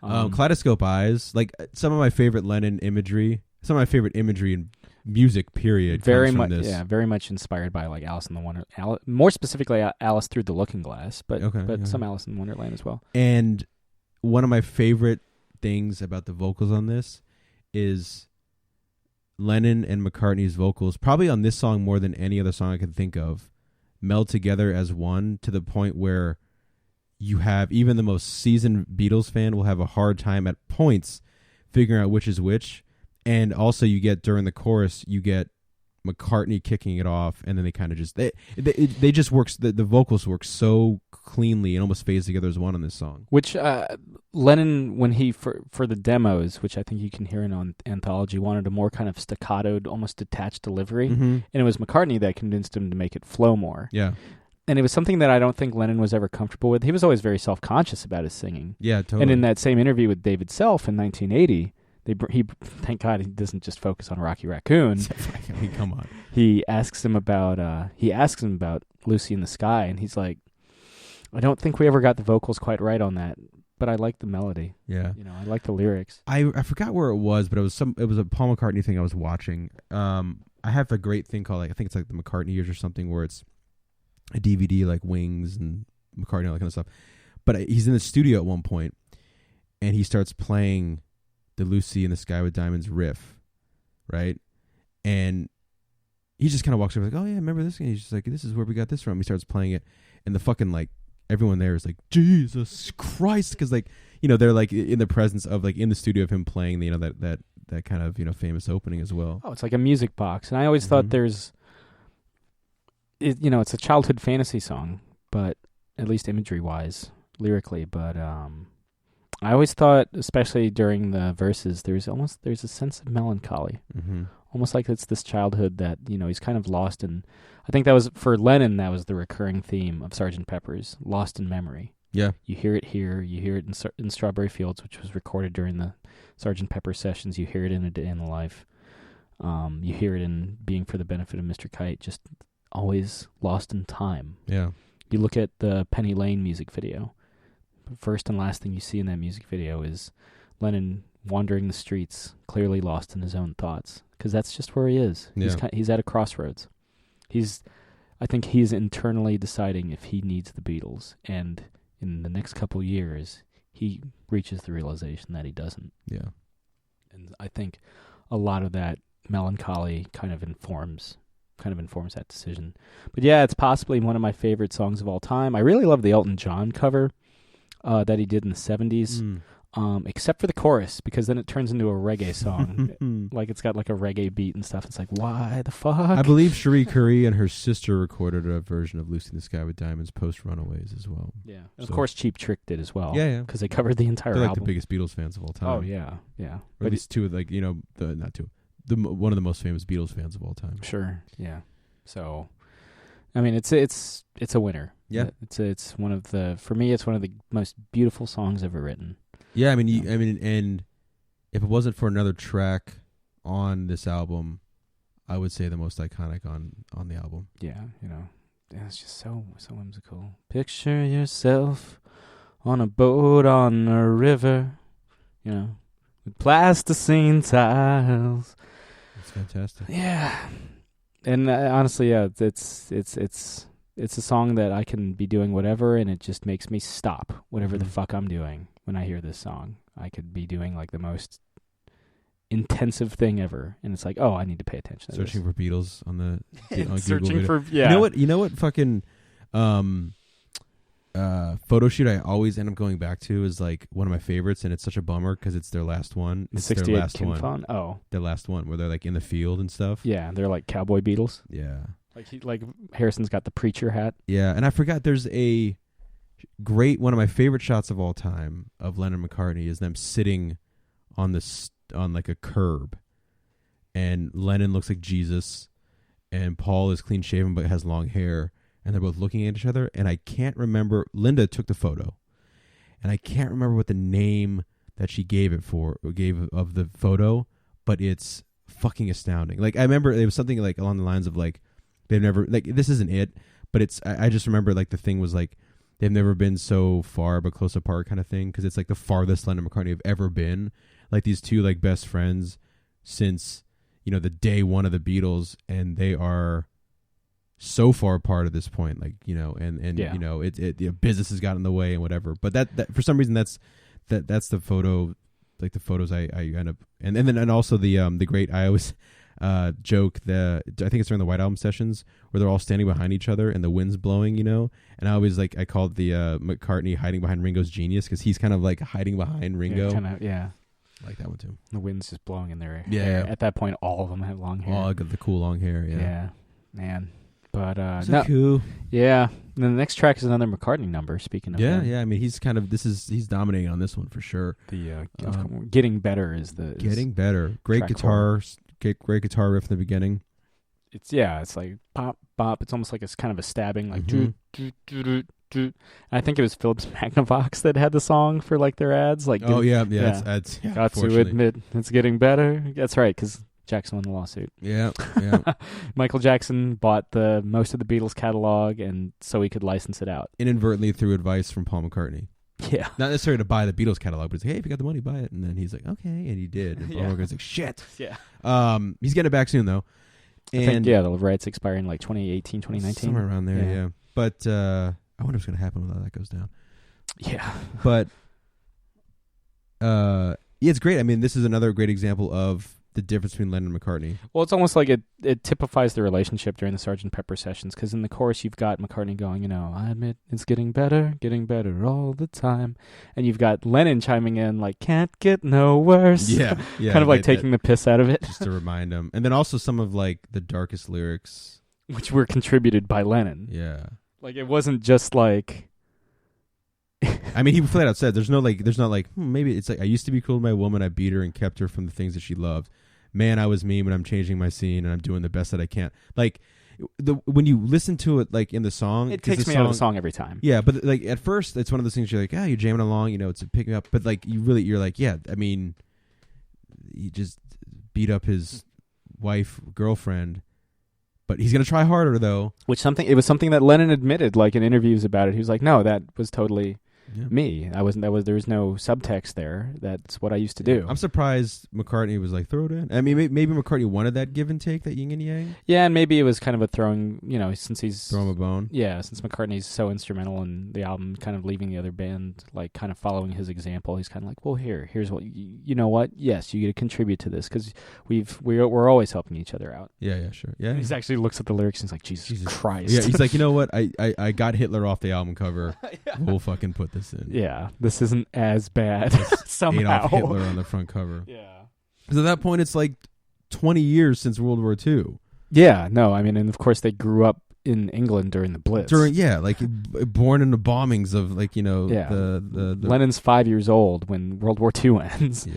[SPEAKER 2] Kaleidoscope Eyes, like some of my favorite Lennon imagery, some of my favorite imagery in music. Period.
[SPEAKER 1] Very much. Yeah, very much inspired by like Alice in the Wonder. More specifically, Alice Through the Looking Glass, but some Alice in Wonderland as well.
[SPEAKER 2] And one of my favorite things about the vocals on this is Lennon and McCartney's vocals, probably on this song more than any other song I can think of, meld together as one to the point where you have even the most seasoned Beatles fan will have a hard time at points figuring out which is which. And also you get during the chorus, you get McCartney kicking it off, and then they kind of just they just works the vocals work so cleanly and almost phase together as one on this song.
[SPEAKER 1] Which Lennon, when he for the demos, which I think you can hear in on Anthology, wanted a more kind of staccatoed, almost detached delivery, and it was McCartney that convinced him to make it flow more.
[SPEAKER 2] Yeah,
[SPEAKER 1] and it was something that I don't think Lennon was ever comfortable with. He was always very self-conscious about his singing.
[SPEAKER 2] Yeah, totally.
[SPEAKER 1] And in that same interview with David Self in 1980. He thank God he doesn't just focus on Rocky Raccoon.
[SPEAKER 2] I mean, come on.
[SPEAKER 1] He asks him about Lucy in the Sky, and he's like, I don't think we ever got the vocals quite right on that, but I like the melody.
[SPEAKER 2] Yeah,
[SPEAKER 1] I like the lyrics.
[SPEAKER 2] I forgot where it was, but it was a Paul McCartney thing I was watching. I have a great thing called I think it's like the McCartney Years or something, where it's a DVD like Wings and McCartney, all that kind of stuff. But he's in the studio at one point, and he starts playing the Lucy in the Sky with Diamonds riff, right? And he just kind of walks over like, oh yeah, remember this? And he's just like, this is where we got this from. He starts playing it, and the fucking like everyone there is like, Jesus Christ, because like they're like in the presence of like in the studio of him playing that kind of famous opening as well.
[SPEAKER 1] Oh, it's like a music box, and I always thought it's a childhood fantasy song, but at least imagery wise, lyrically, but I always thought, especially during the verses, there's a sense of melancholy, almost like it's this childhood that he's kind of lost in. I think that was for Lennon. That was the recurring theme of Sgt. Pepper's, lost in memory.
[SPEAKER 2] Yeah,
[SPEAKER 1] you hear it here, you hear it in Strawberry Fields, which was recorded during the Sgt. Pepper sessions. You hear it in A Day in the Life. You hear it in Being for the Benefit of Mr. Kite. Just always lost in time.
[SPEAKER 2] Yeah.
[SPEAKER 1] You look at the Penny Lane music video. First and last thing you see in that music video is Lennon wandering the streets, clearly lost in his own thoughts, because that's just where he is.
[SPEAKER 2] Yeah.
[SPEAKER 1] He's at a crossroads. I think he's internally deciding if he needs the Beatles, and in the next couple years, he reaches the realization that he doesn't.
[SPEAKER 2] Yeah.
[SPEAKER 1] And I think a lot of that melancholy kind of informs that decision. But yeah, it's possibly one of my favorite songs of all time. I really love the Elton John cover that he did in the 70s, except for the chorus, because then it turns into a reggae song. Like it's got like a reggae beat and stuff. It's like, why the fuck?
[SPEAKER 2] I believe Cherie Currie and her sister recorded a version of Lucy in the Sky with Diamonds post Runaways as well.
[SPEAKER 1] Yeah. And of course Cheap Trick did as well.
[SPEAKER 2] Yeah.
[SPEAKER 1] Because they covered the entire
[SPEAKER 2] They're like
[SPEAKER 1] album.
[SPEAKER 2] the biggest Beatles fans of all time.
[SPEAKER 1] Oh, yeah. Yeah.
[SPEAKER 2] Or at least two, like, not two. One of the most famous Beatles fans of all time.
[SPEAKER 1] Sure. Yeah. So, I mean, it's a winner.
[SPEAKER 2] Yeah.
[SPEAKER 1] It's one of the, for me, it's one of the most beautiful songs ever written.
[SPEAKER 2] Yeah, I mean, and if it wasn't for another track on this album, I would say the most iconic on the album.
[SPEAKER 1] Yeah, it's just so whimsical. Picture yourself on a boat on a river, with plasticine tiles.
[SPEAKER 2] It's fantastic.
[SPEAKER 1] Yeah, and honestly, yeah, it's a song that I can be doing whatever, and it just makes me stop whatever the fuck I'm doing when I hear this song. I could be doing like the most intensive thing ever, and it's like, oh, I need to pay attention to
[SPEAKER 2] Searching for Beatles on the on
[SPEAKER 1] searching
[SPEAKER 2] Google
[SPEAKER 1] for, yeah.
[SPEAKER 2] You know what fucking photo shoot I always end up going back to is like one of my favorites, and it's such a bummer because it's their last one. It's their
[SPEAKER 1] 68
[SPEAKER 2] last
[SPEAKER 1] Kim
[SPEAKER 2] one.
[SPEAKER 1] Fon? Oh,
[SPEAKER 2] Their last one where they're like in the field and stuff.
[SPEAKER 1] yeah, they're like cowboy Beatles.
[SPEAKER 2] Yeah.
[SPEAKER 1] Like Harrison's got the preacher hat.
[SPEAKER 2] Yeah, and I forgot there's a great, one of my favorite shots of all time of Lennon and McCartney is them sitting on like a curb, and Lennon looks like Jesus, and Paul is clean shaven but has long hair, and they're both looking at each other, and I can't remember, Linda took the photo, and I can't remember what the name that she gave of the photo, but it's fucking astounding. Like I remember it was something like along the lines of like, they've never, like, this isn't it, but it's, I just remember like the thing was like, they've never been so far but close apart kind of thing, because it's like the farthest Lennon and McCartney have ever been. Like these two like best friends since, the day one of the Beatles, and they are so far apart at this point, like, and yeah. Business has gotten in the way and whatever. But that for some reason that's the photo, like the photos I end up, and also the great, I joke. I think it's during the White Album sessions where they're all standing behind each other and the wind's blowing, and I always I called the McCartney hiding behind Ringo's genius because he's kind of like hiding behind Ringo.
[SPEAKER 1] Yeah.
[SPEAKER 2] I like that one too.
[SPEAKER 1] The wind's just blowing in their hair.
[SPEAKER 2] Yeah.
[SPEAKER 1] At that point, all of them have long hair.
[SPEAKER 2] All got the cool long hair. Yeah.
[SPEAKER 1] Yeah, man. But
[SPEAKER 2] so cool.
[SPEAKER 1] Yeah. And then the next track is another McCartney number. Speaking of
[SPEAKER 2] yeah. I mean, he's dominating on this one for sure.
[SPEAKER 1] The Getting Better is the
[SPEAKER 2] Getting Better. Great guitar. Great guitar riff in the beginning.
[SPEAKER 1] It's like pop bop. It's almost like it's kind of a stabbing like. I think it was Philips Magnavox that had the song for like their ads. Like,
[SPEAKER 2] got
[SPEAKER 1] to admit it's getting better. That's right, because Jackson won the lawsuit.
[SPEAKER 2] Yeah.
[SPEAKER 1] Michael Jackson bought most of the Beatles catalog, and so he could license it out
[SPEAKER 2] inadvertently through advice from Paul McCartney.
[SPEAKER 1] Yeah,
[SPEAKER 2] not necessarily to buy the Beatles catalog, but he's like, hey, if you got the money, buy it. And then he's like, okay, and he did. And Paul McCartney's like, shit.
[SPEAKER 1] Yeah.
[SPEAKER 2] He's getting it back soon though. And
[SPEAKER 1] I think, the rights expire in like 2018, 2019.
[SPEAKER 2] Somewhere around there, yeah. But I wonder what's going to happen when that goes down.
[SPEAKER 1] Yeah.
[SPEAKER 2] But it's great. I mean, this is another great example of the difference between Lennon and McCartney. Well,
[SPEAKER 1] it's almost like it typifies the relationship during the Sgt. Pepper sessions, because in the chorus you've got McCartney going, I admit it's getting better all the time. And you've got Lennon chiming in like, can't get no worse.
[SPEAKER 2] Yeah.
[SPEAKER 1] Kind of like taking the piss out of it.
[SPEAKER 2] Just to remind him. And then also some of like the darkest lyrics.
[SPEAKER 1] Which were contributed by Lennon.
[SPEAKER 2] Yeah.
[SPEAKER 1] Like it wasn't just like...
[SPEAKER 2] I mean, he flat out said, there's not like, maybe it's like, I used to be cool with my woman, I beat her and kept her from the things that she loved. Man, I was mean, but I'm changing my scene and I'm doing the best that I can. Like, when you listen to it, like in the song,
[SPEAKER 1] it takes me out of the song every time.
[SPEAKER 2] Yeah, but like at first, it's one of those things you're like, you're jamming along, it's a pick me up. But like, you're like, yeah, I mean, he just beat up his girlfriend, but he's gonna try harder though.
[SPEAKER 1] It was something that Lennon admitted, like in interviews about it. He was like, no, that was totally me. There was no subtext there. That's what I used to do.
[SPEAKER 2] I'm surprised McCartney was like, throw it in. I mean, maybe McCartney wanted that give and take, that yin and yang.
[SPEAKER 1] Yeah, and maybe it was kind of a throwing, since he's...
[SPEAKER 2] Throw him a bone?
[SPEAKER 1] Yeah, since McCartney's so instrumental in the album, kind of leaving the other band, like kind of following his example. He's kind of like, well, here's what, you know what? Yes, you get to contribute to this, because we're always helping each other out.
[SPEAKER 2] Yeah, sure. Yeah.
[SPEAKER 1] And he actually looks at the lyrics and he's like, Jesus Christ.
[SPEAKER 2] Yeah, he's like, you know what? I got Hitler off the album cover. Yeah. We'll fucking put this in.
[SPEAKER 1] Yeah, this isn't as bad somehow.
[SPEAKER 2] Adolf Hitler on the front cover.
[SPEAKER 1] Yeah.
[SPEAKER 2] Because at that point, it's like 20 years since World War II.
[SPEAKER 1] Yeah, no, I mean, and of course they grew up in England during the Blitz.
[SPEAKER 2] Born in the bombings of the
[SPEAKER 1] Lennon's 5 years old when World War II ends.
[SPEAKER 2] Yeah.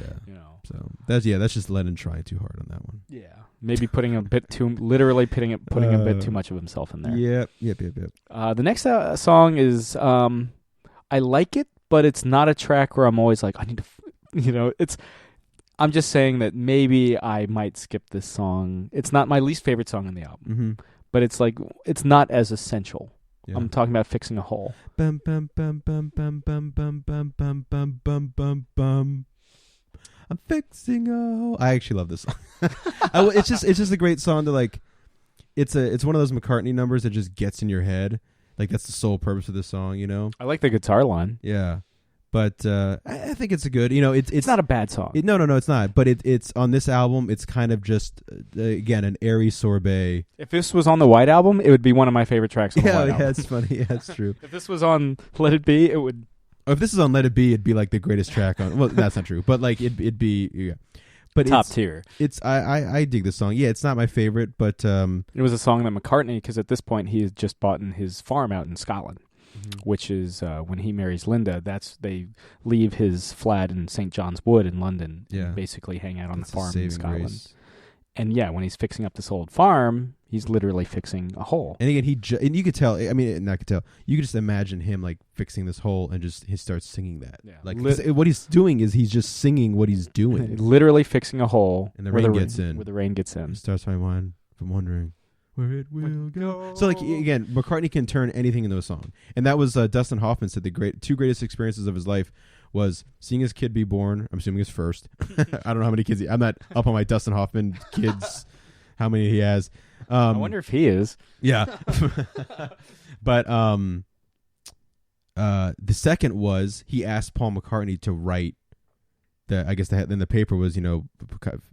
[SPEAKER 2] So that's just Lennon trying too hard on that one.
[SPEAKER 1] Yeah. Maybe putting a bit too much of himself in there.
[SPEAKER 2] Yep.
[SPEAKER 1] The next song is I like it, but it's not a track where I'm always like, I need to, I'm just saying that maybe I might skip this song. It's not my least favorite song on the album, but it's like, it's not as essential. Yeah. I'm talking about Fixing a Hole.
[SPEAKER 2] Bum, bum, bum, bum, bum, bum, bum, bum, bum, bum, bum, bum, bum. I'm fixing a hole. I actually love this song. It's just a great song to like. It's one of those McCartney numbers that just gets in your head. Like that's the sole purpose of the song,
[SPEAKER 1] I like the guitar line.
[SPEAKER 2] Yeah, but I think it's a good. It's
[SPEAKER 1] not a bad song.
[SPEAKER 2] No, it's not. But it's on this album. It's kind of just again an airy sorbet.
[SPEAKER 1] If this was on the White Album, it would be one of my favorite tracks on the White Album.
[SPEAKER 2] Yeah, it's funny. Yeah, it's true.
[SPEAKER 1] If this was on Let It Be, it would.
[SPEAKER 2] If this is on Let It Be, it'd be like the greatest track on. Well, that's not true, but like it'd be but
[SPEAKER 1] top tier.
[SPEAKER 2] It's I dig the song. Yeah, it's not my favorite, but
[SPEAKER 1] it was a song that McCartney, because at this point he had just bought his farm out in Scotland, which is when he marries Linda. They leave his flat in St. John's Wood in London, and basically hang out on the farm in Scotland. Grace. And yeah, when he's fixing up this old farm, he's literally fixing a hole. And
[SPEAKER 2] again, and you could tell. I mean, not could tell. You could just imagine him like fixing this hole, and he starts singing that. Yeah. Like what he's doing is he's just singing what he's doing.
[SPEAKER 1] Literally fixing a hole,
[SPEAKER 2] and the rain gets in.
[SPEAKER 1] Where the rain gets in,
[SPEAKER 2] it starts my mind from wondering where it will go. So like again, McCartney can turn anything into a song, and that was Dustin Hoffman said the two greatest experiences of his life was seeing his kid be born. I'm assuming his first. I don't know how many kids. I'm not up on my Dustin Hoffman kids. How many he has?
[SPEAKER 1] I wonder if he is.
[SPEAKER 2] Yeah. But the second was he asked Paul McCartney to write I guess in the paper was,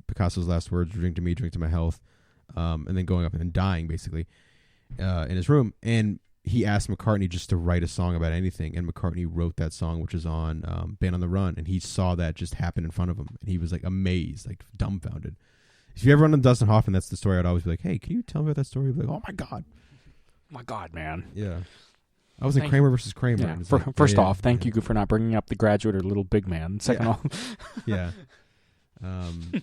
[SPEAKER 2] Picasso's last words, drink to me, drink to my health, and then going up and dying basically in his room. And he asked McCartney just to write a song about anything, and McCartney wrote that song, which is on Band on the Run, and he saw that just happen in front of him, and he was like amazed, like dumbfounded. If you ever run into Dustin Hoffman, that's the story. I'd always be like, hey, can you tell me about that story? He'd be like, oh my god, man. Yeah. I was in Kramer versus Kramer.
[SPEAKER 1] Yeah. First off, thank you for not bringing up The Graduate or Little Big Man. Second off.
[SPEAKER 2] Yeah.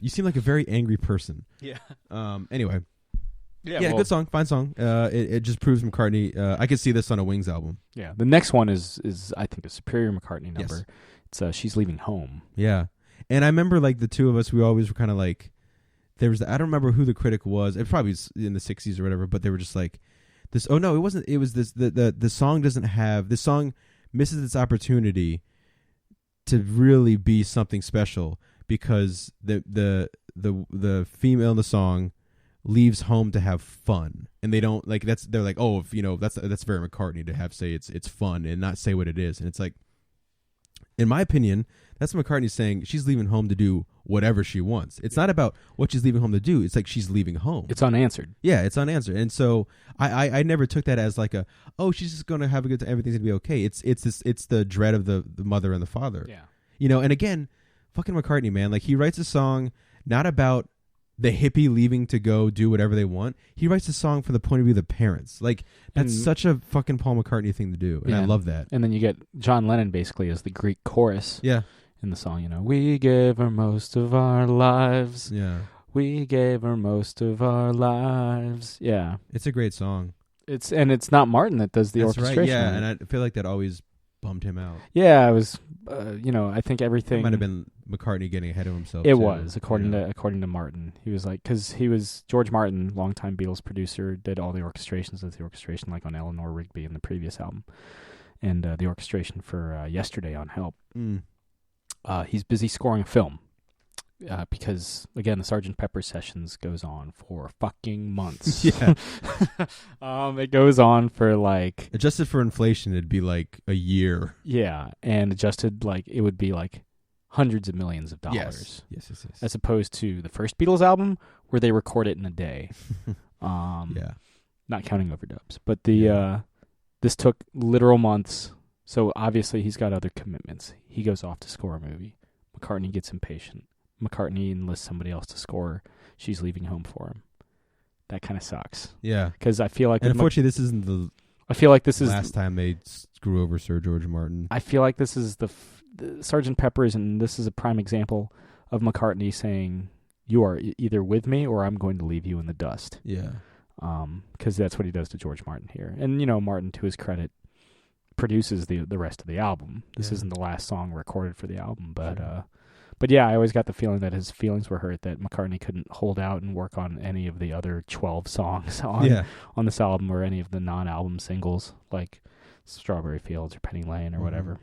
[SPEAKER 2] You seem like a very angry person.
[SPEAKER 1] Yeah.
[SPEAKER 2] Anyway.
[SPEAKER 1] Yeah,
[SPEAKER 2] good song. Fine song. It just proves McCartney. I could see this on a Wings album.
[SPEAKER 1] Yeah. The next one is I think, a superior McCartney number. Yes. It's She's Leaving Home.
[SPEAKER 2] Yeah. And I remember, like, the two of us, we always were kind of like, I don't remember who the critic was. It probably was in the 60s or whatever, but they were just like, this. Oh no, it wasn't. It was this. The song doesn't have. This song misses its opportunity to really be something special because the female in the song leaves home to have fun, and they don't like that's. They're like, oh, if, that's very McCartney to have say it's fun and not say what it is, and it's like, in my opinion, that's McCartney saying she's leaving home to do whatever she wants. It's not about what she's leaving home to do. It's like she's leaving home.
[SPEAKER 1] It's unanswered.
[SPEAKER 2] Yeah, it's unanswered. And so I never took that as like she's just going to have a good time. Everything's going to be okay. It's the dread of the mother and the father.
[SPEAKER 1] Yeah.
[SPEAKER 2] And again, fucking McCartney, man. Like, he writes a song not about the hippie leaving to go do whatever they want. He writes a song from the point of view of the parents. Like, that's such a fucking Paul McCartney thing to do. And I love that.
[SPEAKER 1] And then you get John Lennon basically as the Greek chorus.
[SPEAKER 2] Yeah.
[SPEAKER 1] In the song, we gave her most of our lives.
[SPEAKER 2] Yeah.
[SPEAKER 1] We gave her most of our lives. Yeah.
[SPEAKER 2] It's a great song.
[SPEAKER 1] It's not Martin that does the orchestration.
[SPEAKER 2] Right, yeah, and I feel like that always bummed him out.
[SPEAKER 1] Yeah, it was, I think everything...
[SPEAKER 2] It might have been McCartney getting ahead of himself.
[SPEAKER 1] It was, according to Martin. He was like, because he was, George Martin, longtime Beatles producer, did all the orchestrations of the orchestration, like on Eleanor Rigby in the previous album, and the orchestration for Yesterday on Help. He's busy scoring a film because, again, the Sgt. Pepper sessions goes on for fucking months.
[SPEAKER 2] Yeah.
[SPEAKER 1] It goes on for like...
[SPEAKER 2] Adjusted for inflation, it'd be like a year.
[SPEAKER 1] Yeah, and adjusted, like, it would be like hundreds of millions of dollars.
[SPEAKER 2] Yes.
[SPEAKER 1] As opposed to the first Beatles album, where they record it in a day.
[SPEAKER 2] Yeah.
[SPEAKER 1] Not counting overdubs. But this took literal months. So obviously he's got other commitments. He goes off to score a movie. McCartney gets impatient. McCartney enlists somebody else to score. She's Leaving Home for him. That kind of sucks.
[SPEAKER 2] Yeah.
[SPEAKER 1] Because I feel like...
[SPEAKER 2] And unfortunately, this isn't the...
[SPEAKER 1] I feel like this is...
[SPEAKER 2] last time they screw over Sir George Martin.
[SPEAKER 1] I feel like this is the Sgt. Pepper's, and this is a prime example of McCartney saying, you are either with me or I'm going to leave you in the dust.
[SPEAKER 2] Yeah.
[SPEAKER 1] Because that's what he does to George Martin here. And, Martin, to his credit, produces the rest of the album. This isn't the last song recorded for the album, but yeah, I always got the feeling that his feelings were hurt that McCartney couldn't hold out and work on any of the other 12 songs on this album, or any of the non-album singles like Strawberry Fields or Penny Lane or whatever.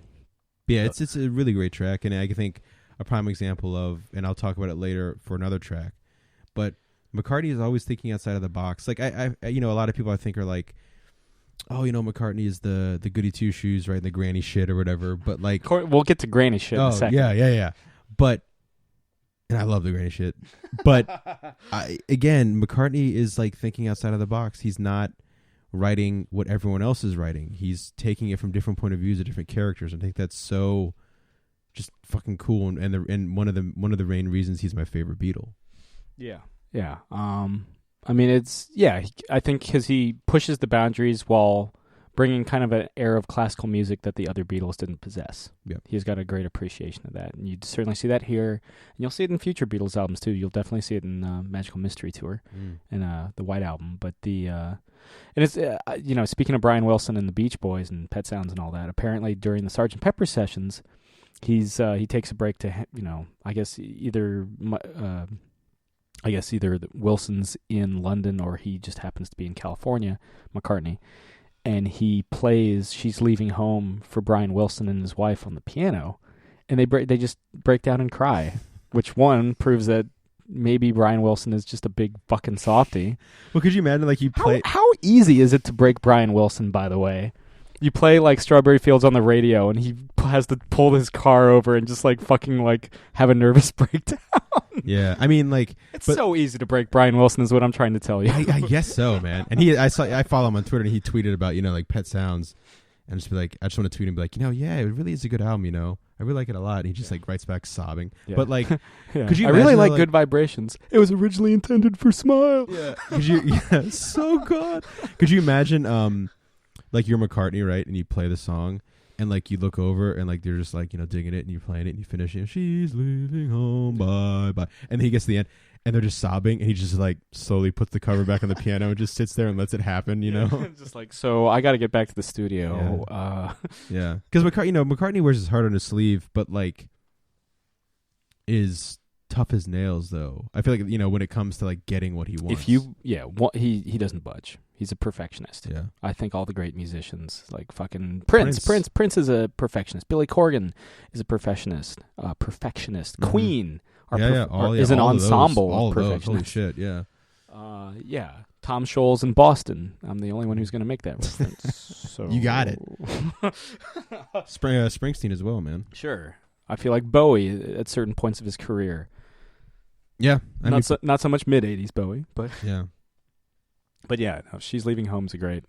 [SPEAKER 2] Yeah, it's a really great track, and I think a prime example of, and I'll talk about it later for another track, but McCartney is always thinking outside of the box. Like I a lot of people I think are like, oh, McCartney is the goody two shoes, right? The granny shit or whatever. But like,
[SPEAKER 1] we'll get to granny shit in a second.
[SPEAKER 2] Yeah. But, and I love the granny shit. But again, McCartney is like thinking outside of the box. He's not writing what everyone else is writing. He's taking it from different point of views of different characters. I think that's so just fucking cool. And one of the main reasons he's my favorite Beatle.
[SPEAKER 1] Yeah. I mean, I think because he pushes the boundaries while bringing kind of an air of classical music that the other Beatles didn't possess.
[SPEAKER 2] Yep.
[SPEAKER 1] He's got a great appreciation of that. And you certainly see that here. And you'll see it in future Beatles albums, too. You'll definitely see it in Magical Mystery Tour and the White Album. But and it's, speaking of Brian Wilson and the Beach Boys and Pet Sounds and all that, apparently during the Sgt. Pepper sessions, he takes a break to, I guess either Wilson's in London or he just happens to be in California, McCartney, and he plays She's Leaving Home for Brian Wilson and his wife on the piano, and they just break down and cry, which one proves that maybe Brian Wilson is just a big fucking softie.
[SPEAKER 2] Well, could you imagine like you play...
[SPEAKER 1] How easy is it to break Brian Wilson, by the way? you play like Strawberry Fields on the radio, and he has to pull his car over and just like fucking like have a nervous breakdown.
[SPEAKER 2] Yeah, I mean, like,
[SPEAKER 1] it's so easy to break Brian Wilson, is what I'm trying to tell you.
[SPEAKER 2] I guess so, man. And I follow him on Twitter, and he tweeted about like Pet Sounds, and just be like, I just want to tweet and be like, yeah, it really is a good album, I really like it a lot. And he just like writes back sobbing, but like, could you?
[SPEAKER 1] I really like Good Vibrations. It was originally intended for Smile.
[SPEAKER 2] Yeah, so good. Could you imagine, like you're McCartney, right, and you play the song, and like you look over and like they're just like digging it, and you're playing it, and you finish it. She's leaving home, bye bye, and then he gets to the end, and they're just sobbing, and he just like slowly puts the cover back on the piano and just sits there and lets it happen,
[SPEAKER 1] just like, so I got to get back to the studio.
[SPEAKER 2] Yeah, because McCartney wears his heart on his sleeve, but like is tough as nails, though. I feel like when it comes to like getting what he wants.
[SPEAKER 1] He doesn't budge. He's a perfectionist.
[SPEAKER 2] Yeah,
[SPEAKER 1] I think all the great musicians, like fucking Prince is a perfectionist. Billy Corgan is a perfectionist.
[SPEAKER 2] Mm-hmm.
[SPEAKER 1] Queen
[SPEAKER 2] is
[SPEAKER 1] an ensemble
[SPEAKER 2] all
[SPEAKER 1] of perfectionists.
[SPEAKER 2] Holy shit, yeah.
[SPEAKER 1] Tom Scholes in Boston. I'm the only one who's going to make that reference. So
[SPEAKER 2] you got it. Springsteen as well, man.
[SPEAKER 1] Sure. I feel like Bowie at certain points of his career.
[SPEAKER 2] Yeah,
[SPEAKER 1] not so much mid '80s Bowie, but
[SPEAKER 2] yeah.
[SPEAKER 1] But yeah, no, She's Leaving Home's a great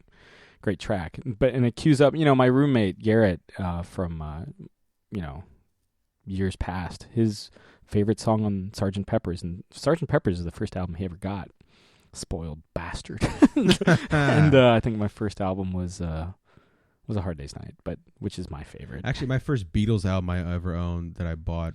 [SPEAKER 1] track. And it cues up, my roommate Garrett from years past, his favorite song on Sgt. Pepper's, and Sgt. Pepper's is the first album he ever got. Spoiled bastard. And I think my first album was A Hard Day's Night, which is my favorite.
[SPEAKER 2] Actually, my first Beatles album I ever owned that I bought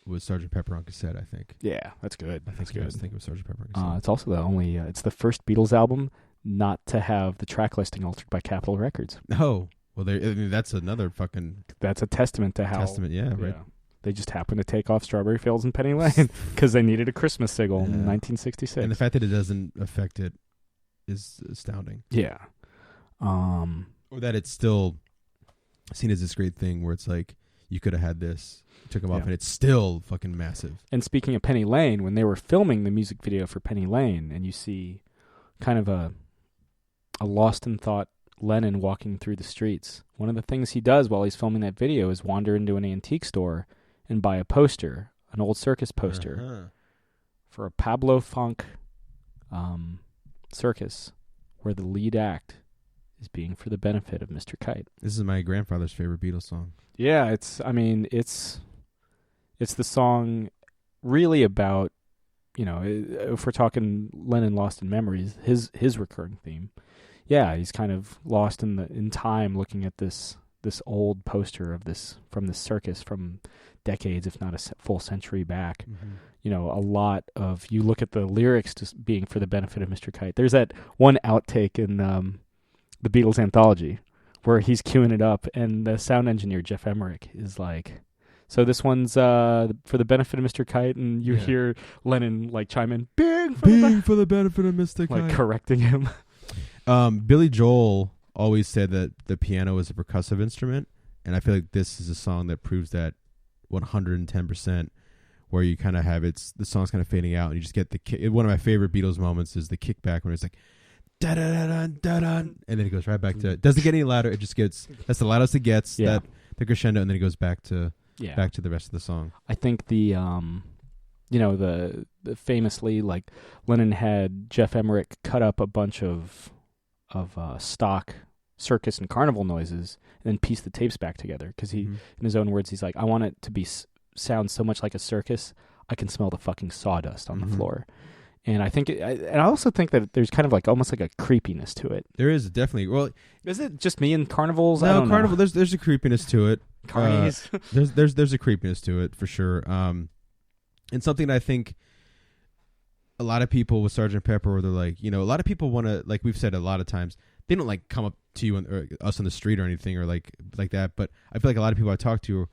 [SPEAKER 2] was Sgt. Pepper on cassette, I think.
[SPEAKER 1] Yeah, that's good.
[SPEAKER 2] I think it was Sgt. Pepper on cassette.
[SPEAKER 1] It's also the only, it's the first Beatles album not to have the track listing altered by Capitol Records.
[SPEAKER 2] Oh, well, that's another fucking...
[SPEAKER 1] That's a testament to how...
[SPEAKER 2] Right.
[SPEAKER 1] They just happened to take off Strawberry Fields and Penny Lane because they needed a Christmas single in 1966.
[SPEAKER 2] And the fact that it doesn't affect it is astounding.
[SPEAKER 1] Yeah.
[SPEAKER 2] Or that it's still seen as this great thing where it's like, you could have had this, took them off, and it's still fucking massive.
[SPEAKER 1] And speaking of Penny Lane, when they were filming the music video for Penny Lane, and you see kind of a lost in thought Lennon walking through the streets, one of the things he does while he's filming that video is wander into an antique store and buy a poster, an old circus poster, for a Pablo Funk circus, where the lead act is being for the benefit of Mr. Kite.
[SPEAKER 2] This is my grandfather's favorite Beatles song.
[SPEAKER 1] Yeah, it's the song really about, if we're talking Lennon lost in memories, his recurring theme. Yeah, he's kind of lost in time, looking at this old poster of this from this circus from decades, if not a full century back. Mm-hmm. A lot of, you look at the lyrics just being for the benefit of Mr. Kite. There's that one outtake in the Beatles anthology where he's queuing it up, and the sound engineer Jeff Emmerich is like, so this one's for the benefit of Mr. Kite, and you hear Lennon like chime in, Bing for the benefit of Mr. Kite, like correcting him.
[SPEAKER 2] Billy Joel always said that the piano is a percussive instrument, and I feel like this is a song that proves that 110%, where you kind of have the song's kind of fading out, and you just get the kick. One of my favorite Beatles moments is the kickback when it's like, da da da da da da, and then it goes right back to, it doesn't get any louder, it just gets, that's the loudest it gets, that the crescendo, and then it goes back to the rest of the song.
[SPEAKER 1] I think the famously, like, Lennon had Jeff Emmerich cut up a bunch of stock circus and carnival noises and then piece the tapes back together, because he, in his own words, he's like, I want it to be sound so much like a circus I can smell the fucking sawdust on the floor. And I think, and I also think that there's kind of like almost like a creepiness to it.
[SPEAKER 2] There is definitely. Well,
[SPEAKER 1] is it just me in carnivals?
[SPEAKER 2] No,
[SPEAKER 1] I don't
[SPEAKER 2] carnival.
[SPEAKER 1] know.
[SPEAKER 2] There's a creepiness to it.
[SPEAKER 1] Carnies.
[SPEAKER 2] There's a creepiness to it for sure. And something that I think a lot of people with Sgt. Pepper, where they're like, a lot of people want to, like we've said a lot of times, they don't like come up to you or us on the street or anything or like that. But I feel like a lot of people I talk to,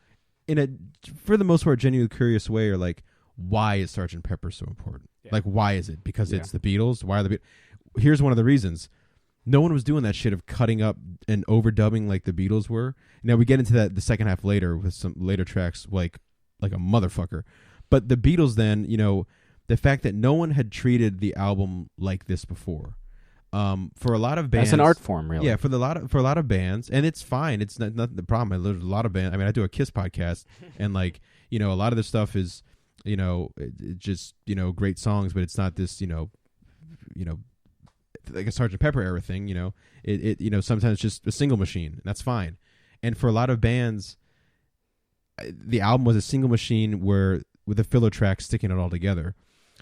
[SPEAKER 2] for the most part, genuinely curious way, are like, why is Sgt. Pepper so important? Yeah. Like, why is it? Because it's the Beatles? Why are the Beatles? Here's one of the reasons. No one was doing that shit of cutting up and overdubbing like the Beatles were. Now, we get into that the second half later with some later tracks like a motherfucker. But the Beatles then, the fact that no one had treated the album like this before. For a lot of bands,
[SPEAKER 1] as an art form, really.
[SPEAKER 2] Yeah, for a lot of bands, and it's fine. It's not the problem. There's a lot of bands. I mean, I do a Kiss podcast, and like a lot of the stuff is it just great songs, but it's not this like a Sgt. Pepper era thing. It sometimes just a single machine. And that's fine. And for a lot of bands, the album was a single machine with a filler track sticking it all together.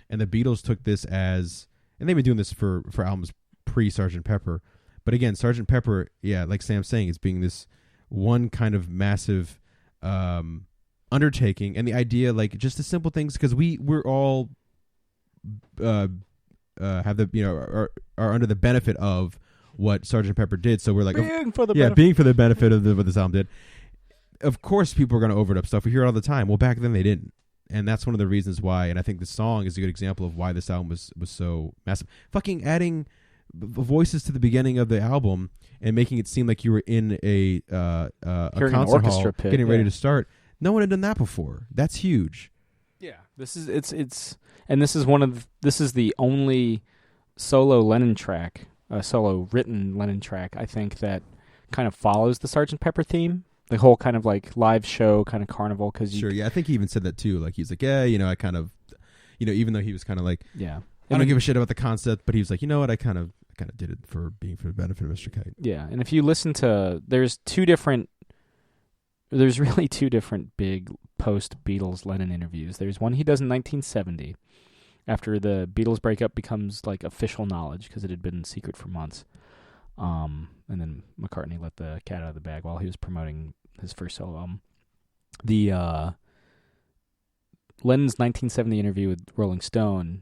[SPEAKER 2] And the Beatles took this as, and they've been doing this for albums pre-Sgt. Pepper. But again, Sgt. Pepper, yeah, like Sam's saying, is being this one kind of massive undertaking. And the idea, like, just the simple things, because we're all have the, are under the benefit of what Sgt. Pepper did. So we're like,
[SPEAKER 1] being for the
[SPEAKER 2] benefit of what this album did. Of course, people are going to overdub stuff. We hear it all the time. Well, back then they didn't. And that's one of the reasons why, and I think the song is a good example of why this album was so massive. Fucking adding voices to the beginning of the album and making it seem like you were in a concert hall
[SPEAKER 1] pit,
[SPEAKER 2] getting ready to start. No one had done that before. That's huge.
[SPEAKER 1] Yeah, this is the only solo Lennon track, solo written Lennon track, I think, that kind of follows the Sgt. Pepper theme. The whole kind of like live show kind of carnival.
[SPEAKER 2] Sure, yeah. I think he even said that too. Like he's like, yeah, I kind of, even though he was kind of like,
[SPEAKER 1] yeah,
[SPEAKER 2] I don't give a shit about the concept, but he was like, you know what, I kind of did it for the benefit of Mr. Kite.
[SPEAKER 1] Yeah, and if you listen to, there's really two different big post-Beatles Lennon interviews. There's one he does in 1970, after the Beatles breakup becomes like official knowledge, because it had been secret for months. And then McCartney let the cat out of the bag while he was promoting his first solo album. The Lennon's 1970 interview with Rolling Stone,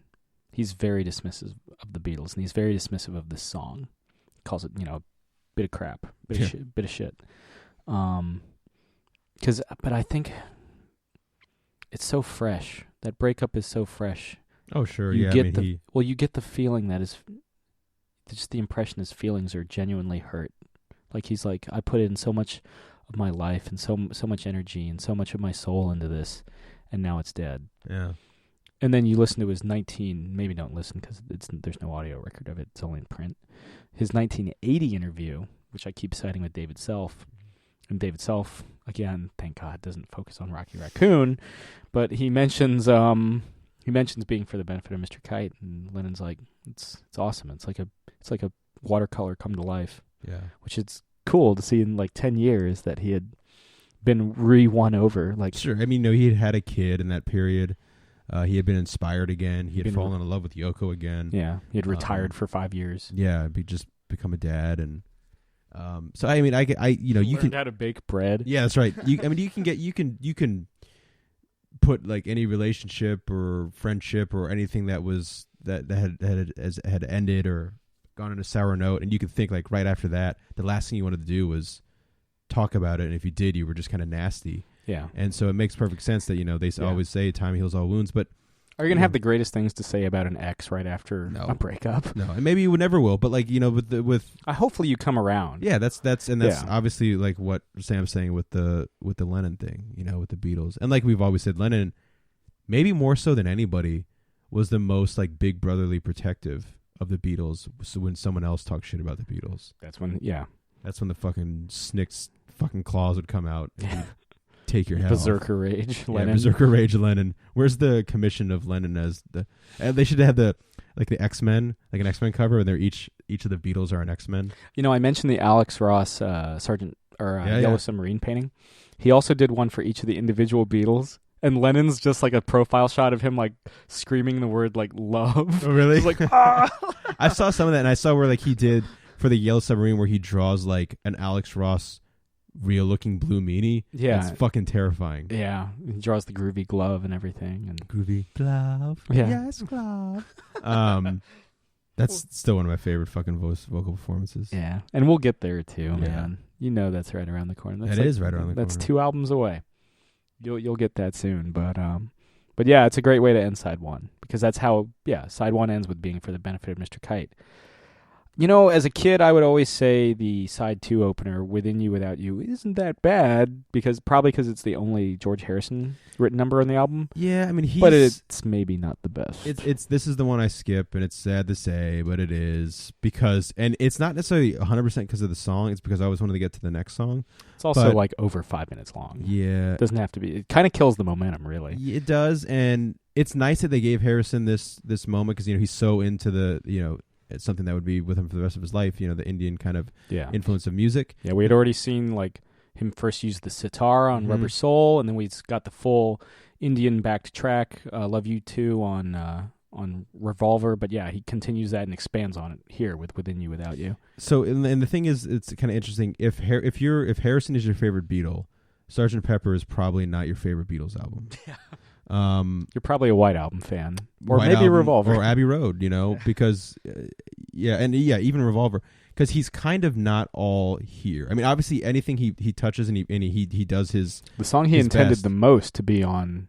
[SPEAKER 1] he's very dismissive of the Beatles, and he's very dismissive of this song. He calls it, a bit of crap, bit of shit. But I think it's so fresh. That breakup is so fresh.
[SPEAKER 2] Oh, sure,
[SPEAKER 1] you
[SPEAKER 2] yeah.
[SPEAKER 1] get you get the feeling that is just the impression his feelings are genuinely hurt. Like he's like, I put in so much of my life and so much energy and so much of my soul into this, and now it's dead.
[SPEAKER 2] Yeah.
[SPEAKER 1] And then you listen to his maybe don't listen because there's no audio record of it. It's only in print. His 1980 interview, which I keep citing with David Self, and David Self, again, thank God, doesn't focus on Rocky Raccoon, but he mentions being for the benefit of Mr. Kite, and Lennon's like, it's awesome. It's like a watercolor come to life.
[SPEAKER 2] Yeah.
[SPEAKER 1] Which is cool to see in like 10 years that he had been re-won over. Like,
[SPEAKER 2] sure. I mean, he had a kid in that period. He had been inspired again. He had fallen in love with Yoko again.
[SPEAKER 1] Yeah. He had retired for 5 years.
[SPEAKER 2] Yeah. Just become a dad. And, so I mean, you
[SPEAKER 1] can how to bake bread.
[SPEAKER 2] Yeah, that's right. You can put like any relationship or friendship or anything that had ended or gone on a sour note, and you could think like right after that, the last thing you wanted to do was talk about it, and if you did, you were just kind of nasty.
[SPEAKER 1] Yeah.
[SPEAKER 2] And so it makes perfect sense that they always say time heals all wounds, but
[SPEAKER 1] are you gonna have the greatest things to say about an ex right after a breakup?
[SPEAKER 2] No, and maybe you never will, but like with
[SPEAKER 1] hopefully you come around.
[SPEAKER 2] Yeah, that's obviously like what Sam's saying with the Lennon thing, with the Beatles, and like we've always said, Lennon, maybe more so than anybody, was the most like big brotherly protective of the Beatles. So when someone else talks shit about the Beatles,
[SPEAKER 1] that's when
[SPEAKER 2] the fucking Snick's fucking claws would come out and take your head
[SPEAKER 1] Berserker
[SPEAKER 2] off.
[SPEAKER 1] Rage Lennon.
[SPEAKER 2] Yeah, Berserker Rage Lennon. Where's the commission of Lennon as the? They should have the X-Men, like an X-Men cover, and they're each of the Beatles are an X-Men.
[SPEAKER 1] I mentioned the Alex Ross Sergeant or Yellow Submarine painting. He also did one for each of the individual Beatles. And Lennon's just like a profile shot of him like screaming the word like love.
[SPEAKER 2] Oh, really?
[SPEAKER 1] He's like, ah!
[SPEAKER 2] I saw some of that, and I saw where like he did for the Yellow Submarine where he draws like an Alex Ross real looking blue meanie.
[SPEAKER 1] Yeah.
[SPEAKER 2] It's fucking terrifying.
[SPEAKER 1] Yeah. He draws the groovy glove and everything. And
[SPEAKER 2] groovy glove.
[SPEAKER 1] Yeah.
[SPEAKER 2] Yes, glove. That's still one of my favorite fucking vocal performances.
[SPEAKER 1] Yeah. And we'll get there too, man. That's right around the corner.
[SPEAKER 2] That is right around the corner.
[SPEAKER 1] That's 2 albums away. You'll get that soon, but yeah, it's a great way to end side one, because that's how side one ends with being for the benefit of Mr. Kite. As a kid, I would always say the side 2 opener, Within You Without You, isn't that bad, because it's the only George Harrison written number on the album.
[SPEAKER 2] Yeah, I mean,
[SPEAKER 1] but it's maybe not the best.
[SPEAKER 2] This is the one I skip, and it's sad to say, but it is, because, and it's not necessarily 100% because of the song, it's because I always wanted to get to the next song.
[SPEAKER 1] It's also like over 5 minutes long.
[SPEAKER 2] Yeah.
[SPEAKER 1] It doesn't have to be. It kind of kills the momentum, really.
[SPEAKER 2] It does, and it's nice that they gave Harrison this moment, because, he's so into the, it's something that would be with him for the rest of his life, the Indian kind of influence of music.
[SPEAKER 1] Yeah, we had already seen like him first use the sitar on Rubber Soul, and then we got the full Indian backed track, Love You Too, on Revolver. But yeah, he continues that and expands on it here with Within You Without You.
[SPEAKER 2] So, and the thing is, it's kind of interesting. If Harrison is your favorite Beatle, Sgt. Pepper is probably not your favorite Beatles album.
[SPEAKER 1] Yeah. You're probably a White Album fan, or
[SPEAKER 2] White
[SPEAKER 1] maybe
[SPEAKER 2] Album,
[SPEAKER 1] Revolver,
[SPEAKER 2] or Abbey Road. Because even Revolver, because he's kind of not all here. I mean, obviously, anything he touches and he does his.
[SPEAKER 1] The song he intended
[SPEAKER 2] best.
[SPEAKER 1] the most to be on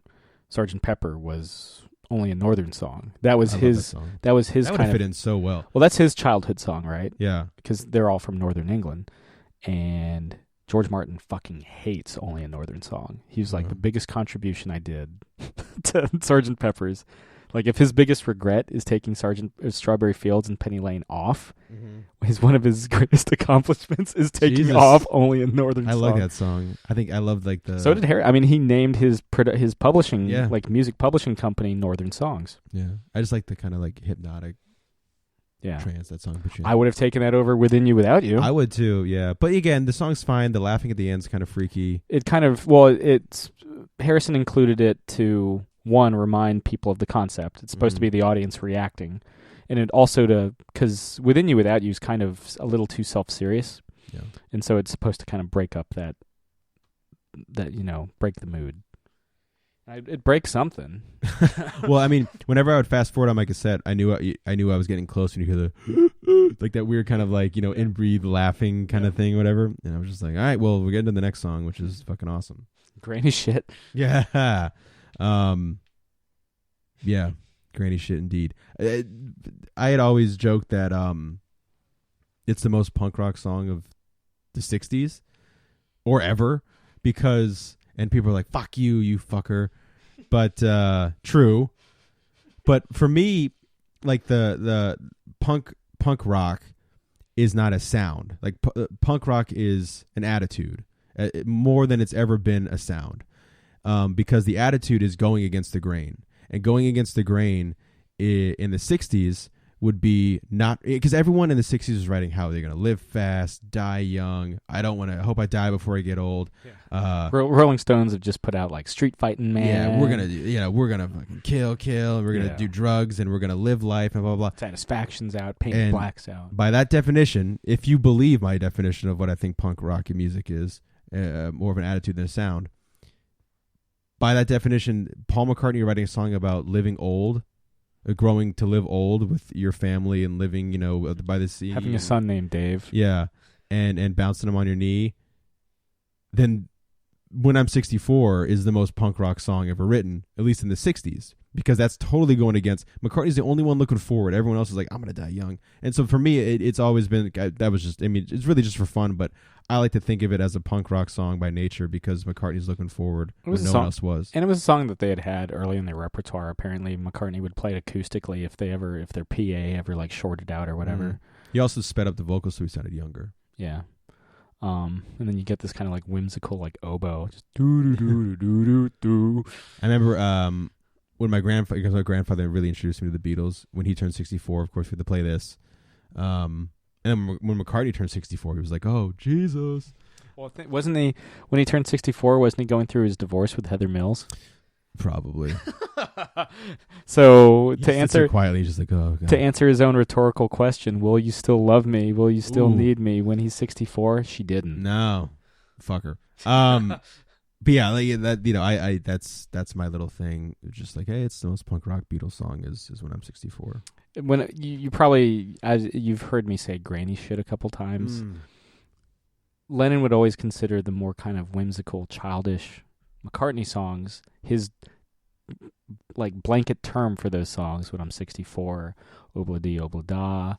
[SPEAKER 1] Sgt. Pepper was Only a Northern Song. That was his. That was his.
[SPEAKER 2] That would
[SPEAKER 1] kind
[SPEAKER 2] fit
[SPEAKER 1] of
[SPEAKER 2] in so well.
[SPEAKER 1] Well, that's his childhood song, right?
[SPEAKER 2] Yeah,
[SPEAKER 1] because they're all from Northern England, and George Martin fucking hates Only a Northern Song. He was like, the biggest contribution I did to Sgt. Pepper's. Like, if his biggest regret is taking Strawberry Fields and Penny Lane off, is one of his greatest accomplishments is taking off Only a Northern Song.
[SPEAKER 2] I like that song. I think I loved like the.
[SPEAKER 1] So did Harry. I mean, he named his publishing, like music publishing company, Northern Songs.
[SPEAKER 2] Yeah, I just like the kind of like hypnotic.
[SPEAKER 1] Yeah,
[SPEAKER 2] trance that song.
[SPEAKER 1] I would have taken that over Within You Without You.
[SPEAKER 2] I would too. Yeah, but again, the song's fine. The laughing at the end's kind of freaky.
[SPEAKER 1] It kind of it's Harrison included it to remind people of the concept. It's supposed to be the audience reacting, and it also because Within You Without You is kind of a little too self-serious, and so it's supposed to kind of break up that break the mood. It breaks something.
[SPEAKER 2] Well, I mean, whenever I would fast forward on my cassette, I knew I was getting close when you hear the like that weird kind of like in-breathe laughing kind of thing, whatever. And I was just like, all right, well, we're getting to the next song, which is fucking awesome.
[SPEAKER 1] Granny shit.
[SPEAKER 2] Yeah. Yeah, granny shit indeed. I had always joked that it's the most punk rock song of the 60s or ever, because and people are like, fuck you, you fucker. But true. But for me, like the punk rock is not a sound. Like punk rock is an attitude, more than it's ever been a sound. Because the attitude is going against the grain. And going against the grain in the 60s would be not... Because everyone in the 60s was writing how they're going to live fast, die young. I hope I die before I get old.
[SPEAKER 1] Yeah. Rolling Stones have just put out like Street Fighting Man.
[SPEAKER 2] Yeah, we're going to fucking kill, and we're going to do drugs, and we're going to live life, and blah, blah, blah.
[SPEAKER 1] Satisfaction's out, Paint Black's out.
[SPEAKER 2] By that definition, if you believe my definition of what I think punk rock music is, more of an attitude than a sound, by that definition, Paul McCartney writing a song about living old, growing to live old with your family and living, by the sea.
[SPEAKER 1] Having a son named Dave.
[SPEAKER 2] Yeah, and bouncing him on your knee. Then When I'm 64 is the most punk rock song ever written, at least in the 60s. Because that's totally going against... McCartney's the only one looking forward. Everyone else is like, I'm going to die young. And so for me, it's always been... That was just... I mean, it's really just for fun, but I like to think of it as a punk rock song by nature because McCartney's looking forward when no one else was.
[SPEAKER 1] And it was a song that they had early in their repertoire. Apparently, McCartney would play it acoustically if their PA ever like shorted out or whatever.
[SPEAKER 2] He also sped up the vocals so he sounded younger.
[SPEAKER 1] Yeah. And then you get this kind of like whimsical like oboe. Just doo doo doo doo doo doo.
[SPEAKER 2] I remember... when my grandfather really introduced me to the Beatles, when he turned 64, of course, we had to play this. And then when McCartney turned 64, he was like, "Oh, Jesus!"
[SPEAKER 1] Well, wasn't he when he turned 64? Wasn't he going through his divorce with Heather Mills?
[SPEAKER 2] Probably.
[SPEAKER 1] So to answer
[SPEAKER 2] quietly, just like, "Oh God."
[SPEAKER 1] To answer his own rhetorical question, will you still love me? Will you still need me? When he's 64, she didn't.
[SPEAKER 2] No, fucker. But yeah, like that, that's my little thing. It's just like, hey, it's the most punk rock Beatles song is When I'm 64.
[SPEAKER 1] When you probably, as you've heard me say granny shit a couple times, Lennon would always consider the more kind of whimsical, childish McCartney songs his like blanket term for those songs. When I'm 64, Obla Di Obla Da,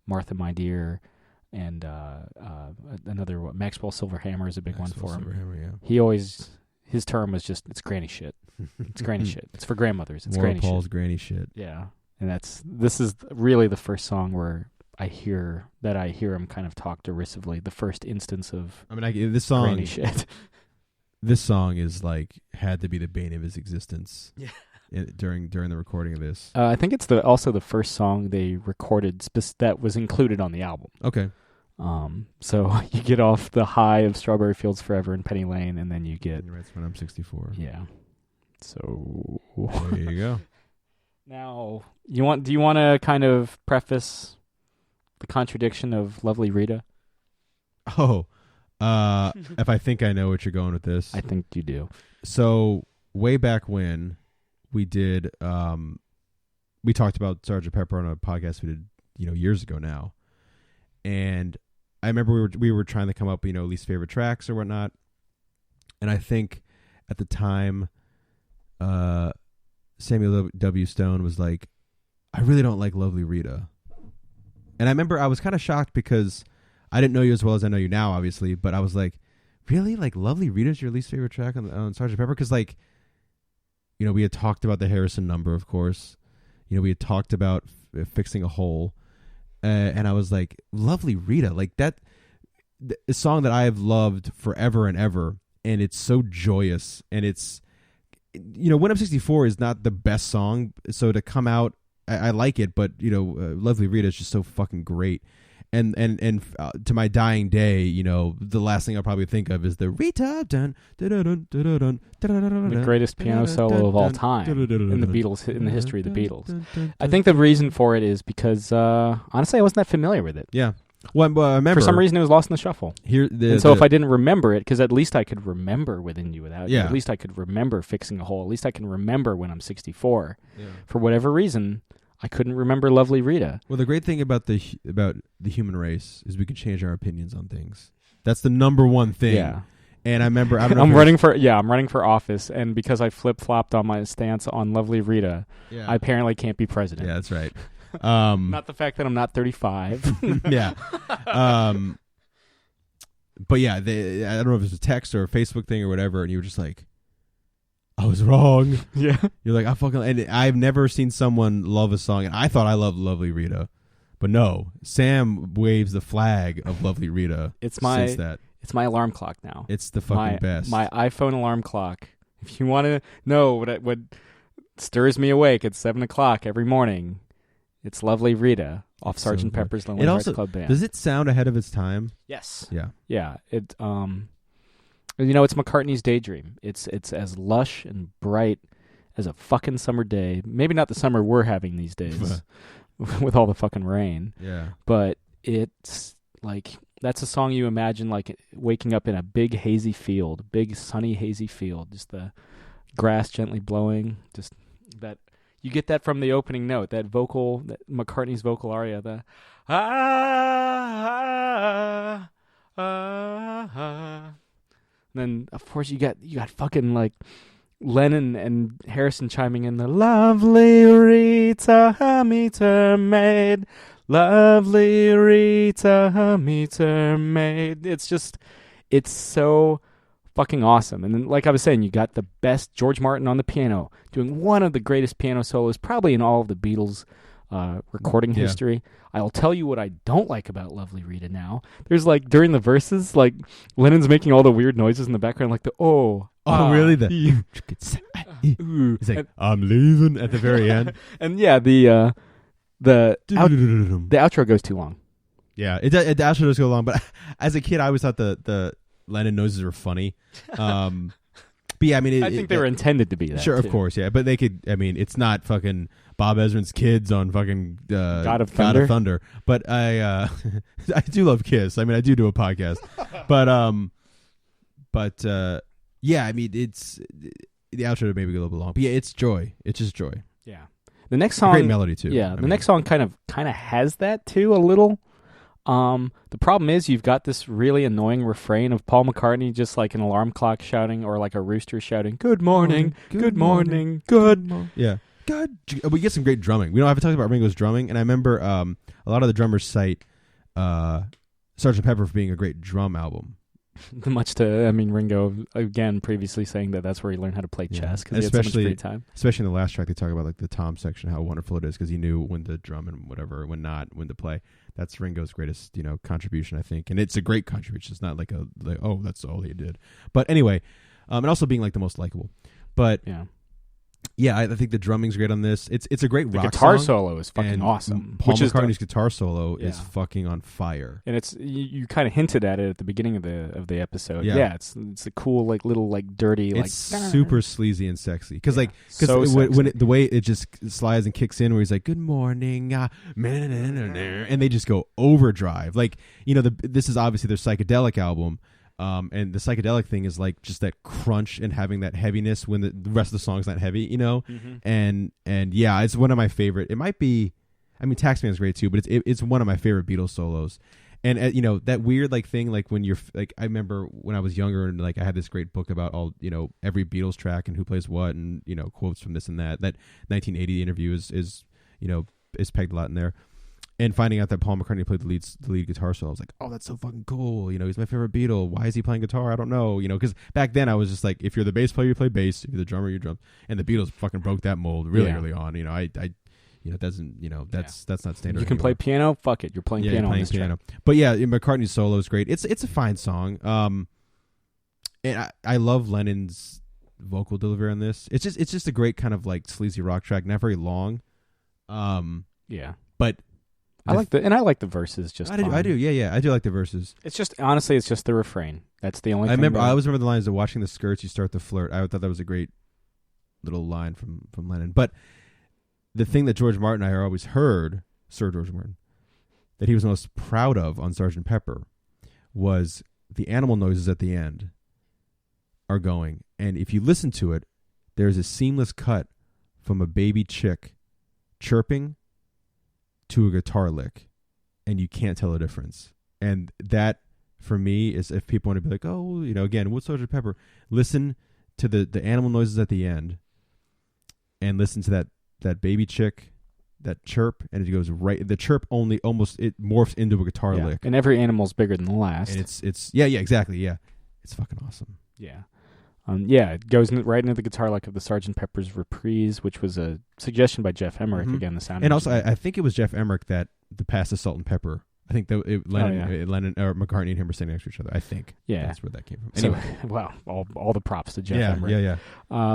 [SPEAKER 1] Martha, My Dear, and another one, Maxwell Silverhammer is a big one for him.
[SPEAKER 2] Silverhammer, yeah.
[SPEAKER 1] He always, his term was just, it's granny shit. It's granny shit. It's for grandmothers. It's
[SPEAKER 2] Laura
[SPEAKER 1] granny
[SPEAKER 2] Paul's
[SPEAKER 1] shit.
[SPEAKER 2] granny shit.
[SPEAKER 1] Yeah, and this is really the first song where I hear him kind of talk derisively. The first instance of
[SPEAKER 2] this song,
[SPEAKER 1] granny shit.
[SPEAKER 2] This song is like had to be the bane of his existence.
[SPEAKER 1] Yeah.
[SPEAKER 2] During the recording of this.
[SPEAKER 1] I think it's also the first song they recorded that was included on the album.
[SPEAKER 2] Okay.
[SPEAKER 1] So you get off the high of Strawberry Fields Forever and Penny Lane, and then you get
[SPEAKER 2] Right When I'm 64.
[SPEAKER 1] Yeah. So
[SPEAKER 2] there you go.
[SPEAKER 1] Now, do you want to kind of preface the contradiction of Lovely Rita?
[SPEAKER 2] Oh, if I think I know what you're going with this.
[SPEAKER 1] I think you do.
[SPEAKER 2] So way back when we did, we talked about Sgt. Pepper on a podcast we did, years ago now. And I remember we were trying to come up, least favorite tracks or whatnot. And I think at the time, Samuel W. Stone was like, I really don't like Lovely Rita. And I remember I was kind of shocked because I didn't know you as well as I know you now, obviously. But I was like, really? Like Lovely Rita's your least favorite track on Sgt. Pepper? Because we had talked about the Harrison number, of course. We had talked about fixing a hole. And I was like, Lovely Rita, like that, a song that I have loved forever and ever. And it's so joyous. And it's, When I'm 64 is not the best song. So to come out, I like it. But, Lovely Rita is just so fucking great. And to my dying day, the last thing I'll probably think of is the Rita,
[SPEAKER 1] the greatest piano solo of all time in the Beatles, in the history of the Beatles. I think the reason for it is because honestly, I wasn't that familiar with it.
[SPEAKER 2] Yeah, well, I remember
[SPEAKER 1] for some reason it was lost in the shuffle. If I didn't remember it, because at least I could remember Within You Without You. At least I could remember Fixing a Hole. At least I can remember When I'm 64. Yeah. For whatever reason, I couldn't remember Lovely Rita.
[SPEAKER 2] Well, the great thing about the human race is we can change our opinions on things. That's the number one thing. Yeah. And I remember I'm running
[SPEAKER 1] for office, and because I flip-flopped on my stance on Lovely Rita, I apparently can't be president.
[SPEAKER 2] Yeah, that's right.
[SPEAKER 1] Not the fact that I'm not 35.
[SPEAKER 2] Yeah. But yeah, I don't know if it's a text or a Facebook thing or whatever, and you were just like, I was wrong.
[SPEAKER 1] Yeah.
[SPEAKER 2] You're like, and I've never seen someone love a song, and I thought I loved Lovely Rita. But no, Sam waves the flag of Lovely Rita.
[SPEAKER 1] It's my alarm clock now.
[SPEAKER 2] It's the fucking best.
[SPEAKER 1] My iPhone alarm clock. If you want to know what stirs me awake at 7:00 every morning, it's Lovely Rita off Sgt. Pepper's Lonely Hearts Club Band.
[SPEAKER 2] Does it sound ahead of its time?
[SPEAKER 1] Yes.
[SPEAKER 2] Yeah.
[SPEAKER 1] Yeah. It it's McCartney's Daydream. It's as lush and bright as a fucking summer day. Maybe not the summer we're having these days with all the fucking rain.
[SPEAKER 2] Yeah.
[SPEAKER 1] But it's like, that's a song you imagine like waking up in a big hazy field, big sunny hazy field, just the grass gently blowing, just that. You get that from the opening note, that McCartney's vocal aria, the And then of course you got fucking like Lennon and Harrison chiming in the Lovely Rita, meter maid, Lovely Rita, meter maid. It's so fucking awesome. And then, like I was saying, you got the best George Martin on the piano doing one of the greatest piano solos probably in all of the Beatles recording history. I'll tell you what I don't like about Lovely Rita now. There's like during the verses, like Lennon's making all the weird noises in the background, like the
[SPEAKER 2] really? He's like, I'm leaving at the very end.
[SPEAKER 1] And yeah, the outro goes too long.
[SPEAKER 2] Yeah, the outro does go long. But as a kid, I always thought the Lennon noises were funny. But yeah, I mean,
[SPEAKER 1] I think they were intended to be that.
[SPEAKER 2] Sure, too. Of course, yeah. But they could. I mean, it's not fucking Bob Ezrin's Kids on fucking
[SPEAKER 1] God of Thunder.
[SPEAKER 2] But I do love Kiss. I mean, I do a podcast. but yeah, I mean, it's the outro maybe a little bit long. But yeah, it's joy. It's just joy.
[SPEAKER 1] Yeah. The next song,
[SPEAKER 2] great melody too.
[SPEAKER 1] Yeah, the next song kind of has that too a little. The problem is you've got this really annoying refrain of Paul McCartney just like an alarm clock shouting or like a rooster shouting, good morning, good morning, good morning.
[SPEAKER 2] Yeah. God, we get some great drumming. We don't have to talk about Ringo's drumming, and I remember a lot of the drummers cite Sgt. Pepper for being a great drum album.
[SPEAKER 1] Much to, I mean, Ringo, again, previously saying that that's where he learned how to play chess because he had so much free time.
[SPEAKER 2] Especially in the last track, they talk about like the tom section, how wonderful it is because he knew when to drum and whatever, when not, when to play. That's Ringo's greatest, contribution, I think. And it's a great contribution. It's not like oh, that's all he did. But anyway, and also being like the most likable. But yeah, I think the drumming's great on this. It's a great rock song.
[SPEAKER 1] The guitar solo is fucking awesome.
[SPEAKER 2] Paul McCartney's guitar solo is fucking on fire.
[SPEAKER 1] And it's you kind of hinted at it at the beginning of the episode. Yeah, it's a cool like little like dirty like.
[SPEAKER 2] It's super sleazy and sexy because when the way it just slides and kicks in where he's like good morning, and they just go overdrive like this is obviously their psychedelic album. And the psychedelic thing is like just that crunch and having that heaviness when the rest of the song's not heavy,
[SPEAKER 1] Mm-hmm.
[SPEAKER 2] And yeah, it's one of my favorite. It might be, I mean, Taxman's great too, but it's one of my favorite Beatles solos. And that weird like thing, like when you're like, I remember when I was younger and like I had this great book about all every Beatles track and who plays what and quotes from this and that. That 1980 interview is pegged a lot in there. And finding out that Paul McCartney played the lead guitar solo, I was like, oh, that's so fucking cool. He's my favorite Beatle. Why is he playing guitar? I don't know. Because back then I was just like, if you're the bass player, you play bass. If you're the drummer, you drum. And the Beatles fucking broke that mold really early on. That's not standard.
[SPEAKER 1] You can play piano. Fuck it, you're playing piano.
[SPEAKER 2] You're playing piano. But yeah, McCartney's solo is great. It's a fine song. And I love Lennon's vocal delivery on this. It's just a great kind of like sleazy rock track, not very long. But
[SPEAKER 1] I like the verses just
[SPEAKER 2] I do. Yeah. I do like the verses.
[SPEAKER 1] It's just honestly it's just the refrain. That's the only thing.
[SPEAKER 2] I always remember the lines of watching the skirts you start to flirt. I thought that was a great little line from Lennon. But the thing that George Martin and I always heard, Sir George Martin, that he was most proud of on Sgt. Pepper was the animal noises at the end are going. And if you listen to it, there's a seamless cut from a baby chick chirping to a guitar lick, and you can't tell the difference. And that, for me, is if people want to be like, oh, again, what's Sgt. Pepper? Listen to the animal noises at the end, and listen to that baby chick, that chirp, and it goes right. The chirp only it morphs into a guitar lick,
[SPEAKER 1] and every animal's bigger than the last.
[SPEAKER 2] And it's exactly, yeah, it's fucking awesome.
[SPEAKER 1] Yeah. It goes right into the guitar lick of the Sgt. Pepper's Reprise, which was a suggestion by Jeff Emmerich, again, the sound
[SPEAKER 2] and also, I think it was Jeff Emmerich that the Pass the Salt and Pepper. I think Lennon or McCartney and him were sitting next to each other. I think.
[SPEAKER 1] Yeah.
[SPEAKER 2] That's where that came from. Anyway.
[SPEAKER 1] So, all the props to Jeff Emmerich.
[SPEAKER 2] Yeah.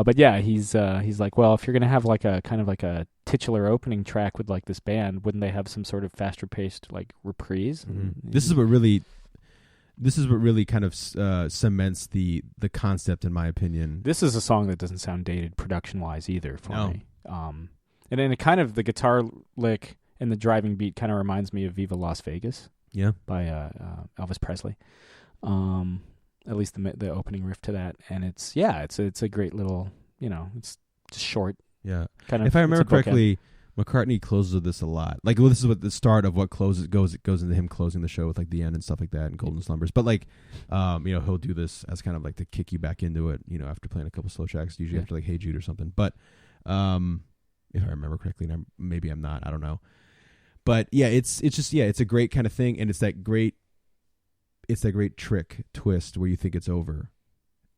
[SPEAKER 1] But yeah, he's like, well, if you're going to have like a kind of like a titular opening track with like this band, wouldn't they have some sort of faster paced like reprise?
[SPEAKER 2] Mm-hmm. This is what really kind of cements the concept, in my opinion.
[SPEAKER 1] This is a song that doesn't sound dated production-wise either for me. And then it kind of, the guitar lick and the driving beat kind of reminds me of Viva Las Vegas by Elvis Presley. At least the opening riff to that. And it's a great little, it's just short.
[SPEAKER 2] Yeah.
[SPEAKER 1] Kind of,
[SPEAKER 2] if I remember correctly, McCartney closes with this a lot. Like, well, this is what the start of what goes into him closing the show with like the end and stuff like that and Golden Slumbers. But like, he'll do this as kind of like to kick you back into it. After playing a couple slow tracks, usually after like Hey Jude or something. But if I remember correctly, and maybe I'm not, I don't know. But yeah, it's a great kind of thing, and it's that great trick twist where you think it's over.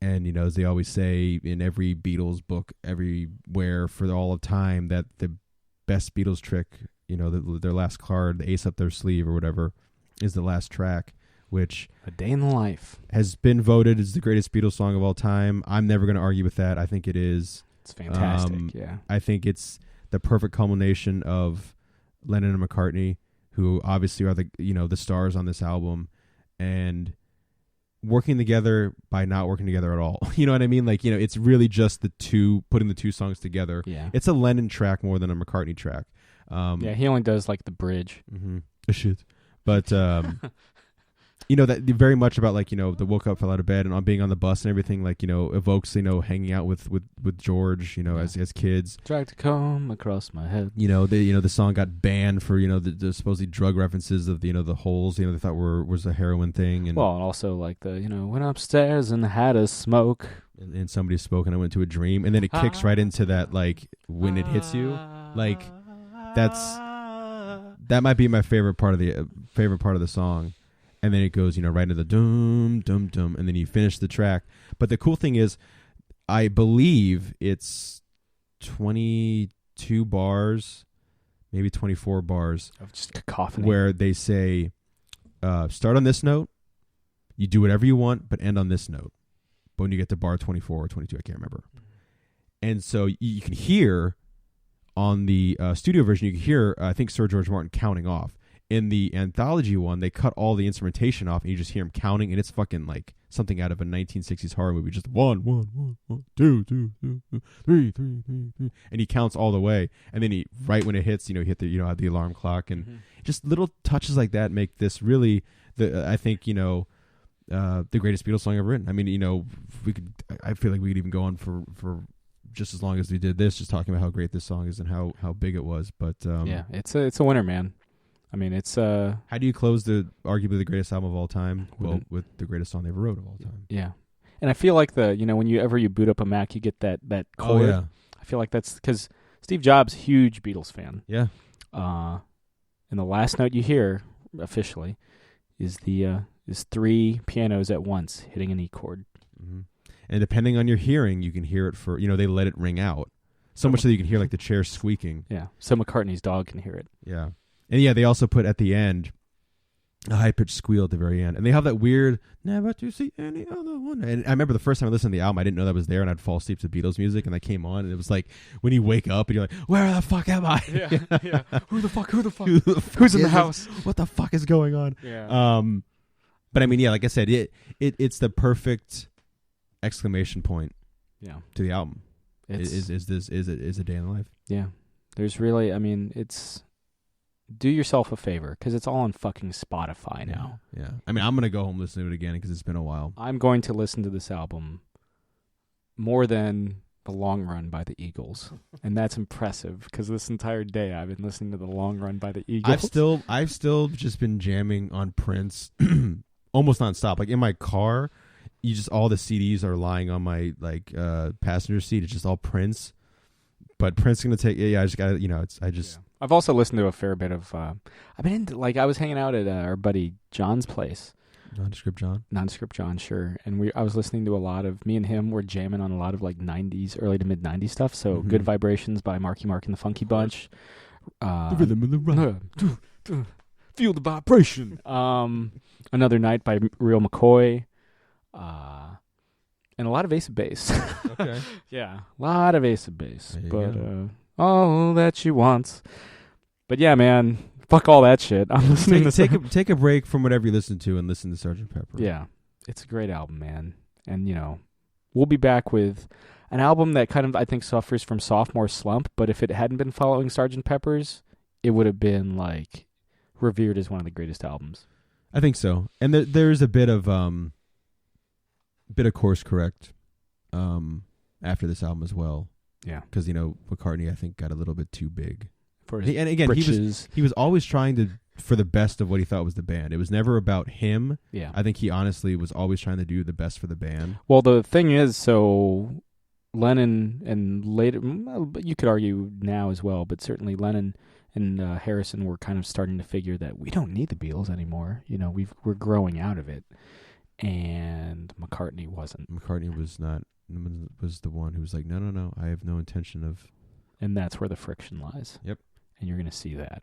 [SPEAKER 2] And, as they always say in every Beatles book, everywhere for all of time, that the best Beatles trick, their last card, the ace up their sleeve or whatever, is the last track, which
[SPEAKER 1] A Day in the Life
[SPEAKER 2] has been voted as the greatest Beatles song of all time. I'm never going to argue with that. I think it is.
[SPEAKER 1] It's fantastic, yeah.
[SPEAKER 2] I think it's the perfect culmination of Lennon and McCartney, who obviously are the stars on this album, and working together by not working together at all. You know what I mean? Like, it's really just putting the two songs together.
[SPEAKER 1] Yeah.
[SPEAKER 2] It's a Lennon track more than a McCartney track.
[SPEAKER 1] He only does like the bridge.
[SPEAKER 2] Mm-hmm. Shit. But, that very much about like, the woke up, fell out of bed and on being on the bus and everything, like, evokes, hanging out with George, as kids.
[SPEAKER 1] Dragged a comb across my head.
[SPEAKER 2] The song got banned for, the supposedly drug references of the holes, they thought was a heroin thing. And
[SPEAKER 1] also like went upstairs and had a smoke.
[SPEAKER 2] and somebody spoke, and I went to a dream, and then it kicks right into that like when it hits you, like that might be my favorite part of the song, and then it goes right into the dum dum dum, and then you finish the track. But the cool thing is, I believe it's 22 bars, maybe 24 bars
[SPEAKER 1] of just cacophony,
[SPEAKER 2] where they say, start on this note, you do whatever you want, but end on this note. But when you get to bar 24 or 22, I can't remember. And so you can hear on the studio version, you can hear, I think, Sir George Martin counting off. In the anthology one, they cut all the instrumentation off, and you just hear him counting, and it's fucking like something out of a 1960s horror movie. Just 1, 1, 1, 1, 2, 2, 2, 2, 3, 3, 3, 3, and he counts all the way. And then right when it hits, hit the have the alarm clock, and just little touches like that make this really I think the greatest Beatles song ever written. I mean, I feel like we could even go on for just as long as we did this, just talking about how great this song is and how big it was. But
[SPEAKER 1] yeah, it's a winner, man. I mean, it's
[SPEAKER 2] how do you close arguably the greatest album of all time? With the greatest song they ever wrote of all time.
[SPEAKER 1] Yeah, and I feel like when you boot up a Mac, you get that chord.
[SPEAKER 2] Oh yeah,
[SPEAKER 1] I feel like that's because Steve Jobs, huge Beatles fan.
[SPEAKER 2] Yeah.
[SPEAKER 1] And the last note you hear officially is is 3 pianos at once hitting an E chord.
[SPEAKER 2] Mm-hmm. And depending on your hearing, you can hear it for they let it ring out so much that you can hear like the chair squeaking.
[SPEAKER 1] Yeah, so McCartney's dog can hear it.
[SPEAKER 2] Yeah. And yeah, they also put at the end a high-pitched squeal at the very end. And they have that weird, never to see any other one. And I remember the first time I listened to the album, I didn't know that was there, and I'd fall asleep to Beatles music, and that came on, and it was like when you wake up and you're like, where the fuck am I?
[SPEAKER 1] Yeah. Who the fuck? Who's in the house?
[SPEAKER 2] What the fuck is going on?
[SPEAKER 1] Yeah.
[SPEAKER 2] But I mean, yeah, like I said, it's the perfect exclamation point to the album. Is a day in the life.
[SPEAKER 1] Yeah. There's really, I mean, it's... Do yourself a favor, because it's all on fucking Spotify now.
[SPEAKER 2] Yeah. I mean, I'm going to go home listening to it again because it's been a while.
[SPEAKER 1] I'm going to listen to this album more than The Long Run by the Eagles. And that's impressive, because this entire day I've been listening to The Long Run by the Eagles.
[SPEAKER 2] I've still just been jamming on Prince almost nonstop. Like in my car, all the CDs are lying on my passenger seat. It's just all Prince. But Prince is going to take... Yeah, I just got to,
[SPEAKER 1] I've also listened to a fair bit of... I've been into... I was hanging out at our buddy John's place.
[SPEAKER 2] Nondescript
[SPEAKER 1] John, sure. And I was listening to a lot of... Me and him were jamming on a lot of 90s, early to mid-90s stuff. So Good Vibrations by Marky Mark and the Funky Bunch.
[SPEAKER 2] The Rhythm of the Run.
[SPEAKER 1] Feel the vibration. Another Night by Real McCoy. And a lot of Ace of Base.
[SPEAKER 2] Okay.
[SPEAKER 1] Yeah, a lot of Ace of Base. But
[SPEAKER 2] all
[SPEAKER 1] that she wants. But yeah, man, fuck all that shit. I'm listening to
[SPEAKER 2] take a break from whatever you listen to and listen to Sgt. Pepper.
[SPEAKER 1] Yeah, it's a great album, man. And we'll be back with an album that kind of I think suffers from sophomore slump. But if it hadn't been following Sgt. Pepper's, it would have been revered as one of the greatest albums.
[SPEAKER 2] I think so. And there's a bit of course correct after this album as well.
[SPEAKER 1] Yeah,
[SPEAKER 2] because McCartney I think got a little bit too big
[SPEAKER 1] for his
[SPEAKER 2] and again
[SPEAKER 1] britches.
[SPEAKER 2] he was always trying for the best of what he thought was the band. It was never about him.
[SPEAKER 1] Yeah,
[SPEAKER 2] I think he honestly was always trying to do the best for the band.
[SPEAKER 1] Well, the thing is, so Lennon and later, you could argue now as well, but certainly Lennon and Harrison were kind of starting to figure that we don't need the Beatles anymore. We're growing out of it. And McCartney wasn't.
[SPEAKER 2] McCartney was the one who was like, no, I have no intention of.
[SPEAKER 1] And that's where the friction lies.
[SPEAKER 2] Yep.
[SPEAKER 1] And you're going to see that.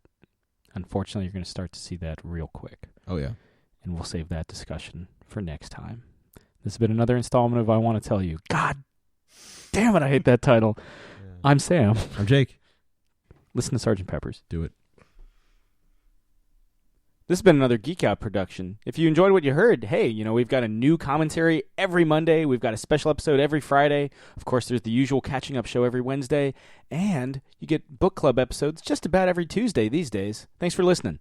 [SPEAKER 1] Unfortunately, you're going to start to see that real quick.
[SPEAKER 2] Oh, yeah.
[SPEAKER 1] And we'll save that discussion for next time. This has been another installment of I Want to Tell You. God damn it, I hate that title. Yeah. I'm Sam.
[SPEAKER 2] I'm Jake.
[SPEAKER 1] Listen to Sgt. Pepper's.
[SPEAKER 2] Do it.
[SPEAKER 1] This has been another Geek Out production. If you enjoyed what you heard, hey, we've got a new commentary every Monday. We've got a special episode every Friday. Of course, there's the usual catching up show every Wednesday. And you get book club episodes just about every Tuesday these days. Thanks for listening.